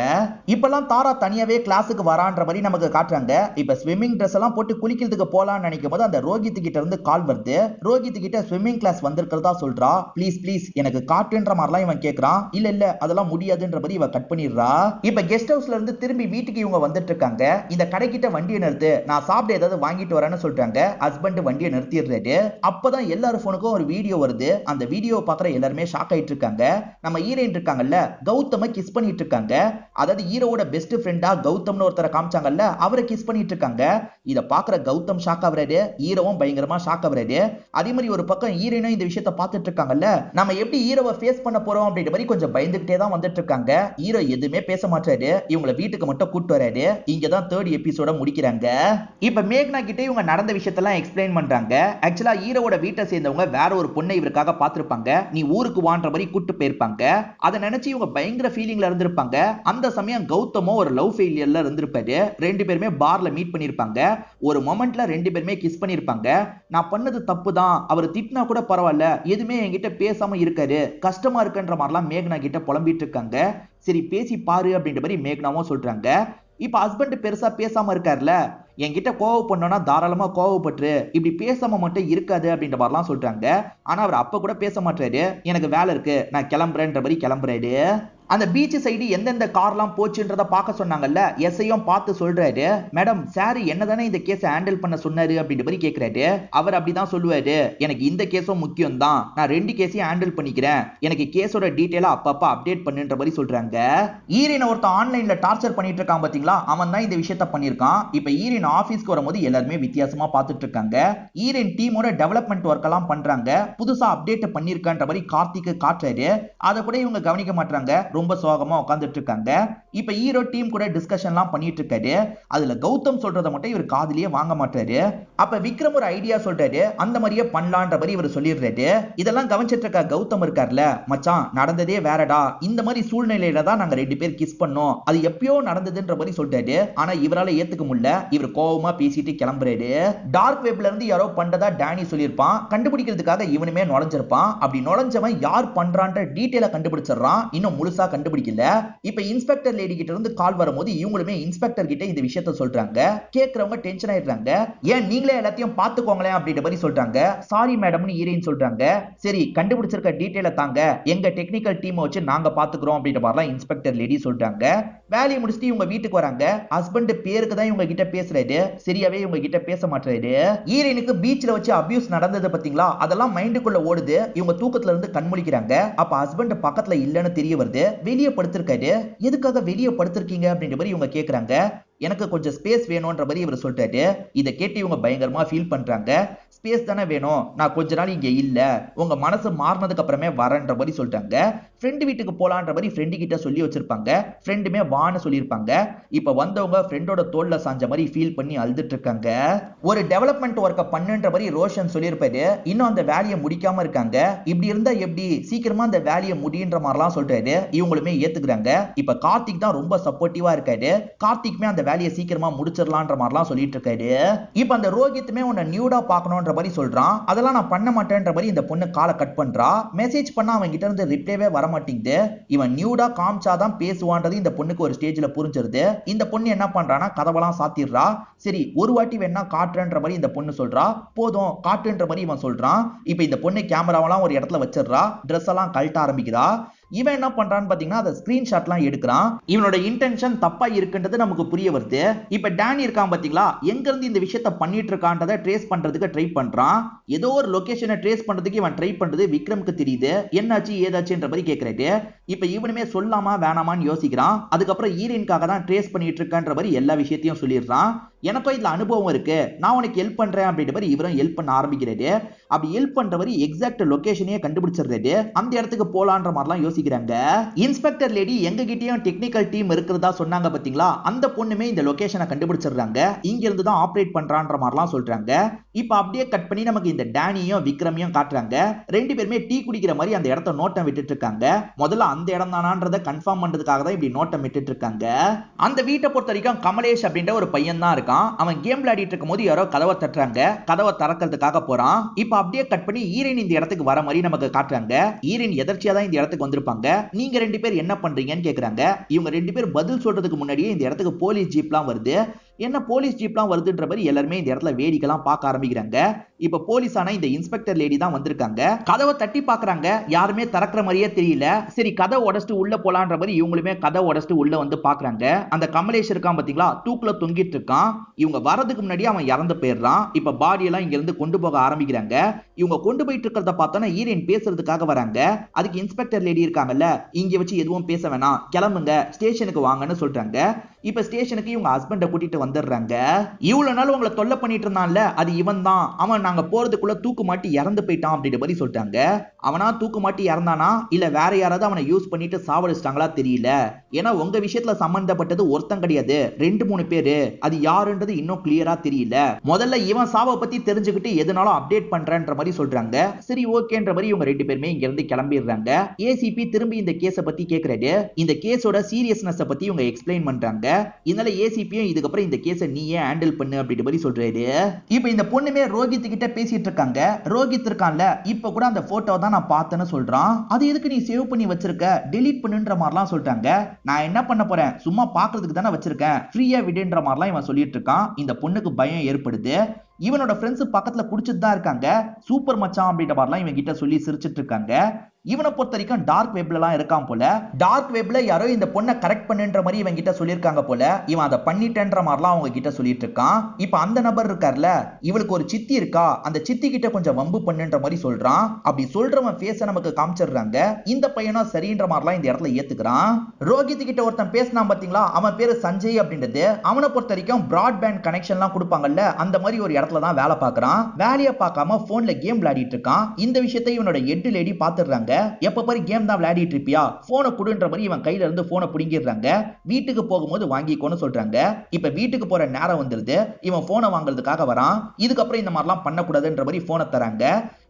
A: இப்பெல்லாம் தாரா தனியாவே கிளாஸுக்கு வரான்ற மாதிரி நமக்கு காட்டுறாங்க. இப்ப ஸ்விம்மிங் ட்ரெஸ் எல்லாம் போட்டு குளிக்கிறதுக்கு போலான்னு நினைக்கும் போது அந்த ரோஹித் கிட்ட இருந்து கால் வருது. ரோஹித் கிட்ட ஸ்விம்மிங் கிளாஸ் வந்திருக்கிறதா சொல்றா. ப்ளீஸ் ப்ளீஸ் எனக்கு காட்டுன்ற மாதிரிலாம் இவன் கேட்கறான். இல்ல இல்ல அதெல்லாம் முடியாதுன்ற மாதிரி இவ கட் பண்ணிடுறா. இப்ப கெஸ்ட் ஹவுஸ்ல இருந்து திரும்பி வீட்டுக்கு இவங்க வந்துட்டு இருக்காங்க. இந்த கடைக்கிட்ட வண்டியை நிறுத்து, நான் சாப்பிட ஏதாவது வாங்கிட்டு வரேன்னு சொல்றாங்க. ஹஸ்பண்ட் வண்டியை நிறுத்திடுறாரு. அப்பதான் எல்லாரும் போனுக்கும் ஒரு வீடியோ வருது. அந்த வீடியோவை பார்க்குற எல்லாருமே ஷாக் ஆயிட்டு இருக்காங்க. நம்ம ஹீரோயின் இருக்காங்கல்ல, கௌதம கிஸ் பண்ணிட்டு இருக்காங்க. அதாவது ஹீரோவோட பெஸ்ட் ஃப்ரெண்டா கௌதம்னு ஒருத்தரை காமிச்சாங்கல்ல, அவரை கிஸ் பண்ணிட்டு இருக்காங்க. இதை பார்க்குற கௌதம் ஷாக் ஆகுறாரு. ஹீரோவும் பயங்கரமா ஷாக் ஆகுறாரு. அதே மாதிரி ஒரு பக்கம் ஹீரோயினும் இந்த விஷயத்தை பார்த்துட்டு இருக்காங்கல்ல, நம்ம எப்படி ஹீரோவை ஃபேஸ் பண்ண போறோம் அப்படின்ற மாதிரி கொஞ்சம் பயந்துகிட்டே தான் வந்துட்டு இருக்காங்க. ஹீரோ எதுவுமே பேச மாட்டாரு. இவங்களை வீட்டுக்கு மட்டும் கூட்டு வராரு. இங்கதான் தேர்ட் எபிசோட முடிக்கிறாங்க. இப்ப மேக்னா கிட்ட இவங்க நடந்த விஷயத்தெல்லாம் எக்ஸ்பிளைன் பண்றாங்க. ஆக்சுவலா ஹீரோவோட வீட்டை சேர்ந்தவங்க வேற ஒரு பொண்ணை இவருக்காக பார்த்திருப்பாங்க. நீ ஊருக்கு வான்ற மாதிரி கூட்டு போயிருப்பாங்க. அதை நினைச்சு இவங்க பயங்கர ஃபீலிங்ல இருந்திருப்பாங்க. அந்த சமயம் கௌதமோ ஒரு லவ் ஃபெயிலியர்ல இருந்திருப்பாரு. ரெண்டு பேருமே பார்ல மீட் பண்ணிருப்பாங்க. ஒரு மொமெண்ட்ல ரெண்டு பேருமே கிஸ் பண்ணிருப்பாங்க. நான் பண்ணது தப்பு தான், அவர் திட்டினா கூட பரவாயில்ல, எதுவுமே என்கிட்ட பேசாம இருக்காரு, கஷ்டமா இருக்குன்ற மாதிரிலாம் மேக்னா கிட்ட புலம்பிட்டு இருக்காங்க. சரி பேசி பாரு அப்படின்ற மாதிரி மேக்னாவும் சொல்றாங்க. இப்ப ஹஸ்பண்ட் பெருசா பேசாம இருக்காருல, என்கிட்ட கோவப்படணும்னா தாராளமா கோவப்பட்டு இப்படி பேசாம மட்டும் இருக்காது அப்படின்ற மாதிரிலாம் சொல்றாங்க. ஆனா அவர் அப்ப கூட பேச மாட்டாரு. எனக்கு வேலை இருக்கு, நான் கிளம்புறேன்ற மாதிரி கிளம்புறாரு. அந்த பீச் சைடு எந்தெந்த கார்லாம் போச்சுன்றத பார்க்க சொன்னாங்கல்ல, எஸ்ஐயும் பார்த்து சொல்றாரு. மேடம் சார் என்னதானே இந்த கேஸை ஹேண்டில் பண்ண சொன்னாரு அப்படின்ற மாதிரி கேட்கிறாரு. அவர் அப்படிதான் சொல்லுவாரு, எனக்கு இந்த கேஸும் முக்கியம் தான், நான் ரெண்டு கேஸையும் ஹேண்டில் பண்ணிக்கிறேன், எனக்கு கேஸோட டீடைலா அப்பப்ப அப்டேட் பண்ணுன்ற மாதிரி சொல்றாங்க. ஈரின் ஒருத்தன் ஆன்லைன்ல டார்ச்சர் பண்ணிட்டு இருக்கான் பாத்தீங்களா, அவன் தான் இந்த விஷயத்த பண்ணிருக்கான். இப்ப ஈரின் ஆபீஸ்க்கு வரும்போது எல்லாருமே வித்தியாசமா பார்த்துட்டு இருக்காங்க. ஈரின் டீமோட டெவலப்மெண்ட் ஒர்க் எல்லாம் பண்றாங்க. புதுசா அப்டேட் பண்ணிருக்கான்ற மாதிரி கார்த்திக் காட்டுறாரு. அதை கூட இவங்க கவனிக்க மாட்டாங்க. ரொம்ப சோகமா உட்கார்ந்துட்டு இருக்காங்க. இப்ப ஹீரோ டீம் கூட டிஸ்கஷன்லாம் பண்ணிட்டு இருக்காரு. அதுல கௌதம் சொல்றத மட்டும் இவர் காதுலயே வாங்க மாட்டாரு. அப்ப விக்ரம் ஒரு ஐடியா சொல்றாரு, அந்த மாதிரியே பண்ணலான்ற மாதிரி இவர் சொல்லிடுறாரு. இதெல்லாம் கவனிச்சிட்டு இருக்க கௌதம் இருக்கார்ல, மச்சான் நடந்ததே வேறடா, இந்த மாதிரி சூழ்நிலையில தான் நாங்க ரெண்டு பேர் கிஸ் பண்ணோம், அது எப்பயோ நடந்ததுன்ற மாதிரி சொல்றாரு. ஆனா இவரால ஏத்துக்க முடியல. இவர் கோவமா பேசிட்டு கிளம்புறாரு. டார்க் வெப்ல இருந்து யாரோ பண்றதா டேனி சொல்லியிருப்பான். கண்டுபிடிக்கிறதுக்காக இவனுமே நுழைஞ்சிருப்பான். அப்படி நுழைஞ்சவன் யார் பண்றான்ற டீடைலை கண்டுபிடிச்சிடறான். இன்னும் முழுசா கண்டுபிடிக்கல. இப்ப இன்ஸ்பெக்டர் லேடி கிட்ட இருந்து கால் வரும்போது இவங்களுமே இன்ஸ்பெக்டர் கிட்ட இந்த விஷயத்தை சொல்றாங்க. கேக்குறவங்க டென்ஷன் ஆயிடுறாங்க. ஏன் நீங்களே எல்லாத்தையும் பாத்துக்கோங்களேன் அப்படின்ற மாதிரி சொல்றாங்க. சாரி மேடம்னு ஹீரோயின் சொல்றாங்க. சரி கண்டுபிடிச்சிருக்க டீடைலை தாங்க, எங்க டெக்னிக்கல் டீமை வச்சு நாங்க பாத்துக்கிறோம் அப்படின்ற மாதிரிலாம் இன்ஸ்பெக்டர் லேடி சொல்றாங்க. வேலையை முடிச்சுட்டு இவங்க வீட்டுக்கு வராங்க. ஹஸ்பண்ட் பேருக்கு தான் இவங்க கிட்ட பேசுறாரு, சரியாவே இவங்க கிட்ட பேச மாட்டாரு. ஹீரோயினுக்கு பீச்ல வச்சு அபியூஸ் நடந்தது பாத்தீங்களா, அதெல்லாம் மைண்டுக்குள்ள ஓடுது. இவங்க தூக்கத்துல இருந்து கண்முழிக்கிறாங்க. அப்ப ஹஸ்பண்ட் பக்கத்துல இல்லன்னு தெரிய வருது. வெளியே படுத்திருக்காரு. எதுக்காக வெளியே படுத்திருக்கீங்க அப்படின்ற மாதிரி இவங்க கேக்குறாங்க. எனக்கு கொஞ்சம் ஸ்பேஸ் வேணும்ன்ற மாதிரி இவர் சொல்றாரு. இதை கேட்டு இவங்க பயங்கரமா ஃபீல் பண்றாங்க. ஸ்பேஸ் தானே வேணும், நான் கொஞ்ச நாள் இங்க இல்ல, உங்க மனசு மாறினதுக்கு அப்புறமே வரேன்ற மாதிரி சொல்றாங்க. ஃப்ரெண்டு வீட்டுக்கு போலான்ற மாதிரி ஃப்ரெண்டு கிட்ட சொல்லி வச்சிருப்பாங்க. ஃப்ரெண்டுமே வான்னு சொல்லியிருப்பாங்க. இப்ப வந்தவங்க ஃப்ரெண்டோட தோல்ல சாஞ்ச மாதிரி ஃபீல் பண்ணி அழுதுட்டு இருக்காங்க. ஒரு டெவலப்மெண்ட் ஒர்க்க பண்ணுன்ற மாதிரி ரோஷன் சொல்லியிருப்பாரு. இன்னும் அந்த வேலையை முடிக்காம இருக்காங்க. இப்படி இருந்தா எப்படி, சீக்கிரமா அந்த வேலையை முடின்ற மாதிரிலாம் சொல்றாரு. இவங்களுமே ஏத்துக்கிறாங்க. இப்ப கார்த்திக் தான் ரொம்ப சப்போர்ட்டிவா இருக்காரு. கார்த்திக்மே அந்த வேலையை சீக்கிரமா முடிச்சிடலான்ற மாதிரிலாம் சொல்லிட்டு இருக்காரு. இப்ப அந்த ரோஹித்துமே உன்னை நியூடா பார்க்கணும்ன்ற மாதிரி சொல்றான். அதெல்லாம் நான் பண்ண மாட்டேன்ற மாதிரி இந்த பொண்ணு காலை கட் பண்றா. மெசேஜ் பண்ணா அவன் கிட்ட இருந்து ரிப்ளைவே வர மாட்டேங்குது. இவன் நியூடா காமிச்சாதான் பேசுவான்றது இந்த பொண்ணுக்கு ஒரு ஸ்டேஜ்ல புரிஞ்சிருது. இந்த பொண்ணு என்ன பண்றானா கதவெல்லாம் சாத்திடுறா. சரி ஒரு வாட்டி வேணா காட்டுன்ற மாதிரி இந்த பொண்ணு சொல்றா. போதும் காட்டுன்ற மாதிரி இவன் சொல்றான். இப்ப இந்த பொண்ணு கேமராவெல்லாம் ஒரு இடத்துல வச்சிடுறா. ட்ரெஸ் எல்லாம் கழட்ட ஆரம்பிக்கிறா. இவன் என்ன பண்றான்னு பாத்தீங்கன்னா அதை ஸ்கிரீன்ஷாட்லாம் எடுக்கிறான். இவனோட இன்டென்ஷன் தப்பா இருக்குன்றது நமக்கு புரிய வருது. இப்ப டேனி இருக்கான் பாத்தீங்களா, எங்க இருந்து இந்த விஷயத்தை பண்ணிட்டு இருக்கான்றதை ட்ரேஸ் பண்றதுக்கு ட்ரை பண்றான். ஏதோ ஒரு லொகேஷனை ட்ரேஸ் பண்றதுக்கு இவன் ட்ரை பண்றது விக்ரம்க்கு தெரியுது. என்னாச்சு ஏதாச்சுன்ற மாதிரி கேட்கறாரு. இப்ப இவனுமே சொல்லாமா வேணாமான்னு யோசிக்கிறான். அதுக்கப்புறம் ஹீரோயின்காக தான் ட்ரேஸ் பண்ணிட்டு இருக்கான்ற மாதிரி எல்லா விஷயத்தையும் சொல்லிடுறான். எனக்கும் இதுல அனுபவம் இருக்கு, நான் உனக்கு ஹெல்ப் பண்றேன் அப்படின்ற மாதிரி இவரும் ஹெல்ப் பண்ண ஆரம்பிக்கிறாரு. அப்படி ஹெல்ப் பண்றவரு எக்ஸாக்ட் லொகேஷனையே கண்டுபிடிச்சிடுறாரு. அந்த இடத்துக்கு போலான்ற மாதிரிலாம் யோசிக்கிறாங்க. இன்ஸ்பெக்டர் லேடி எங்க கிட்டயும் டெக்னிக்கல் டீம் இருக்கிறதா சொன்னாங்க பாத்தீங்களா, அந்த பொண்ணுமே இந்த லொகேஷனை கண்டுபிடிச்சிடுறாங்க. இங்க இருந்து தான் ஆபரேட் பண்றான்ற மாதிரிலாம் சொல்றாங்க. இப்ப அப்படியே கட் பண்ணி நமக்கு இந்த டேனியும் விக்ரமையும் காட்டுறாங்க. ரெண்டு பேருமே டீ குடிக்கிற மாதிரி அந்த இடத்த நோட்டம் விட்டுட்டு இருக்காங்க. முதல்ல அந்த இடம் தானான்றதை கன்ஃபார்ம் பண்றதுக்காக தான் இப்படி நோட்டம் விட்டுட்டு இருக்காங்க. அந்த வீட்டை பொறுத்த வரைக்கும் கமலேஷ் அப்படின்ற ஒரு பையன் தான் இருக்கான். அவன் கேம் விளையாடிட்டு இருக்கும்போது யாரோ கதவை தட்டுறாங்க. கதவை திறக்கிறதுக்காக போறான். இப்ப அப்படியே கட் பண்ணி ஈரன் இந்த இடத்துக்கு வர மாதிரி நமக்கு காட்டுறாங்க. ஈரன் எதர்ச்சியா தான் இந்த இடத்துக்கு வந்திருப்பாங்க. நீங்க ரெண்டு பேர் என்ன பண்றீங்கன்னு கேக்குறாங்க. இவங்க ரெண்டு பேர் பதில் சொல்றதுக்கு முன்னாடியே இந்த இடத்துக்கு போலீஸ் ஜீப்லாம் வருது. என்ன போலீஸ் ஜீப்லாம் வருதுன்ற மாதிரி எல்லாருமே இந்த இடத்துல வேடிக்கைலாம் பார்க்க ஆரம்பிக்கிறாங்க. இப்ப போலீஸான இந்த இன்ஸ்பெக்டர் லேடி தான் வந்திருக்காங்க. கதவை தட்டி பாக்குறாங்க. யாருமே திறக்கிற மாதிரியே தெரியல. சரி கதவை உடைச்சிட்டு உள்ள போலான்ற மாதிரி இவங்களுமே கதவை உடைச்சிட்டு உள்ள வந்து பாக்குறாங்க. அந்த கமலேஷ் இருக்கான் பாத்தீங்களா, தூக்குல தொங்கிட்டு இருக்கான். இவங்க வரதுக்கு முன்னாடி அவன் இறந்து போயிடுறான். இப்ப பாடி எல்லாம் இங்க இருந்து கொண்டு போக ஆரம்பிக்கிறாங்க. இவங்க கொண்டு போயிட்டு இருக்கிறத பார்த்தோன்னா ஹீரோயின் பேசுறதுக்காக வராங்க. அதுக்கு இன்ஸ்பெக்டர் லேடி இருக்காங்கல்ல, இங்க வச்சு எதுவும் பேச வேணாம், கிளம்புங்க ஸ்டேஷனுக்கு வாங்கன்னு சொல்றாங்க. இப்ப ஸ்டேஷனுக்கு இவங்க ஹஸ்பண்ட கூட்டிட்டு வந்துடுறாங்க. இவ்வளவு நாள் உங்களை தொல்லை பண்ணிட்டு இருந்தான்ல அது இவன் தான், அவன் நாங்க போறதுக்குள்ள தூக்கு மாட்டி இறந்து போயிட்டான் அப்படின்ற மாதிரி சொல்லிட்டாங்க. அவனா தூக்கு மாட்டி இறந்தானா இல்ல வேற யாராவது அவனை யூஸ் பண்ணிட்டு சாவடிச்சிட்டாங்களா தெரியல. ஏன்னா உங்க விஷயத்துல சம்பந்தப்பட்டது ஒருத்தன் கிடையாது, 2-3 பேரு. அது யாருன்றது இன்னும் கிளியரா தெரியல. முதல்ல இவன் சாவை பத்தி தெரிஞ்சுக்கிட்டு எதுனாலும் அப்டேட் பண்றன்ற மாதிரி சொல்றாங்க. சரி ஓகேன்ற மாதிரி இவங்க 2 பேருமே இங்க இருந்து கிளம்பிடுறாங்க. ஏசிபி திரும்பி இந்த கேஸ பத்தி கேக்குறாரு. இந்த கேஸோட சீரியஸ்னஸ் பத்தி இவங்க எக்ஸ்பிளைன் பண்றாங்க. இதனால ஏசிபியும் இதுக்கப்புறம் இந்த கேஸை நீயே ஹேண்டில் பண்ணு அப்படின்ற மாதிரி சொல்றாரு. இப்ப இந்த பொண்ணுமே ரோஹித் கிட்ட பேசிட்டு இருக்காங்க. ரோஹித் இருக்கான்ல இப்ப கூட அந்த போட்டோ தான் நான் பார்த்தேன்னு சொல்றான். அது எதுக்கு நீ சேவ் பண்ணி வச்சிருக்க, டெலீட் பண்ணுன்ற மாதிரிலாம் சொல்லிட்டாங்க. நான் என்ன பண்ண போறேன், சும்மா பாக்குறதுக்கு தானே வச்சிருக்கேன், ஃப்ரீயா விடுன்ற மாதிரிலாம் இவன் சொல்லிட்டு இருக்கான். இந்த பொண்ணுக்கு பயம் ஏற்படுது. இவனோட ஃப்ரெண்ட்ஸ் பக்கத்துல குடிச்சிட்டு தான் இருக்காங்க. சூப்பர் மச்சான் அப்படின்ற மாதிரிலாம் இவன் கிட்ட சொல்லி சிரிச்சிட்டு இருக்காங்க. இவனை பொறுத்த வரைக்கும் டார்க் வெப்லாம் இருக்கான் போல. டார்க் வெப்ல யாரோ இந்த பொண்ணை கரெக்ட் பண்ணுன்ற மாதிரி இவன் கிட்ட சொல்லியிருக்காங்க போல. இவன் அதை பண்ணிட்டேன்ற மாதிரிலாம் அவங்க கிட்ட சொல்லிட்டு இருக்கான். இப்ப அந்த நபர் இருக்கார்ல, இவளுக்கு ஒரு சித்தி இருக்கா, அந்த சித்தி கிட்ட கொஞ்சம் வம்பு பண்ணுன்ற மாதிரி சொல்றான். அப்படி சொல்றவன் ஃபேஸ நமக்கு காமிச்சிடுறாங்க. இந்த பையனும் சரின்ற மாதிரிலாம் இந்த இடத்துல ஏத்துக்கிறான். ரோஹித் கிட்ட ஒருத்தன் பேசினான் பாத்தீங்களா, அவன் பேரு சஞ்சய் அப்படின்றது. அவனை பொறுத்த வரைக்கும் பிராட்பேண்ட் கனெக்ஷன்லாம் கொடுப்பாங்கல்ல, அந்த மாதிரி ஒரு இடத்துல தான் வேலை பார்க்கறான். வேலையை பார்க்காம போன்ல கேம் விளையாடிட்டு இருக்கான். இந்த விஷயத்தை இவனோட எட்டு லேடி பாத்துடுறாங்க. எப்ப பாரு கேம் தான் விளையாடிட்டு இருப்பியா, போனை குடுன்ற மாதிரி இவன் கையில இருந்து போனை புடிங்கிடுறாங்க. வீட்டுக்கு போகும்போது வாங்கிக்கோன்னு சொல்றாங்க. இப்ப வீட்டுக்கு போற நேரம் வந்துருது. இவன் போனை வாங்குறதுக்காக வரான். இதுக்கப்புறம் இந்த மாதிரிலாம் பண்ணக்கூடாதுன்ற மாதிரி போனை தராங்க.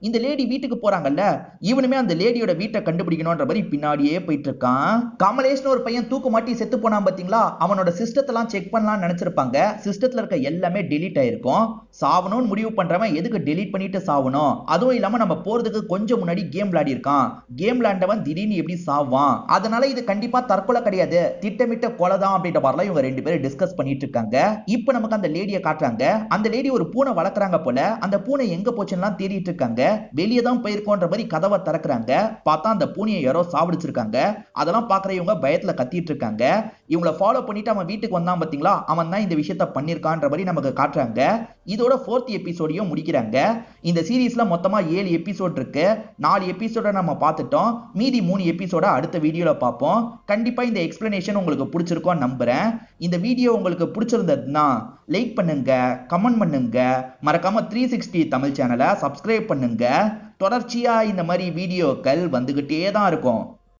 A: இந்த லேடி வீட்டுக்கு போறாங்கல்ல, இவனுமே அந்த லேடியோட வீட்டை கண்டுபிடிக்கணும்ன்ற மாதிரி பின்னாடியே போயிட்டு இருக்கான். கமலேஷ்னு ஒரு பையன் தூக்கு மாட்டி செத்து போனான் பாத்தீங்களா, அவனோட சிஸ்டத்தெல்லாம் செக் பண்ணலாம்னு நினைச்சிருப்பாங்க. சிஸ்டத்துல இருக்க எல்லாமே டெலீட் ஆயிருக்கும். சாவணும்னு முடிவு பண்றவன் எதுக்கு டெலீட் பண்ணிட்டு சாவணும், அதுவும் இல்லாம நம்ம போறதுக்கு கொஞ்சம் முன்னாடி கேம் விளையாடி இருக்கான். கேம் விளையாண்டவன் திடீர்னு எப்படி சாவான், அதனால இது கண்டிப்பா தற்கொலை கிடையாது, திட்டமிட்ட கொலை தான் அப்படின்ற மாதிரிலாம் இவங்க 2 பேரும் டிஸ்கஸ் பண்ணிட்டு இருக்காங்க. இப்ப நமக்கு அந்த லேடியை காட்டுறாங்க. அந்த லேடி ஒரு பூனை வளர்க்குறாங்க போல. அந்த பூனை எங்க போச்சுன்னு தேடிட்டு இருக்காங்க. வெளியே தான் போயிருக்கோன்ற மாதிரி கதவை திறக்கிறாங்க. பார்த்தா அந்த பூனையை யாரோ சாவடிச்சிருக்காங்க. அதெல்லாம் பாக்குற இவங்க பயத்துல கத்திட்டு இருக்காங்க. இவங்களை ஃபாலோ பண்ணிட்டு அவன் வீட்டுக்கு வந்தான் பாத்தீங்களா, அவன் தான் இந்த விஷயத்த பண்ணிருக்கான்ற மாதிரி நமக்கு காட்டுறாங்க. இதோட 4th எபிசோடையும் முடிக்கிறாங்க. இந்த சீரீஸ்ல மொத்தமா 7 எபிசோட் இருக்கு. 4 எபிசோட நம்ம பார்த்துட்டோம். மீதி 3 எபிசோட அடுத்த வீடியோல பார்ப்போம். கண்டிப்பா இந்த எக்ஸ்பிளனேஷன் உங்களுக்கு பிடிச்சிருக்கும் நம்புறேன். இந்த வீடியோ உங்களுக்கு பிடிச்சிருந்ததுன்னா லைக் பண்ணுங்க, கமெண்ட் பண்ணுங்க, மறக்காம 360 தமிழ் சேனலை சப்ஸ்கிரைப் பண்ணுங்க. தொடர்ச்சியா இந்த மாதிரி வீடியோக்கள் வந்துகிட்டே தான் இருக்கும்.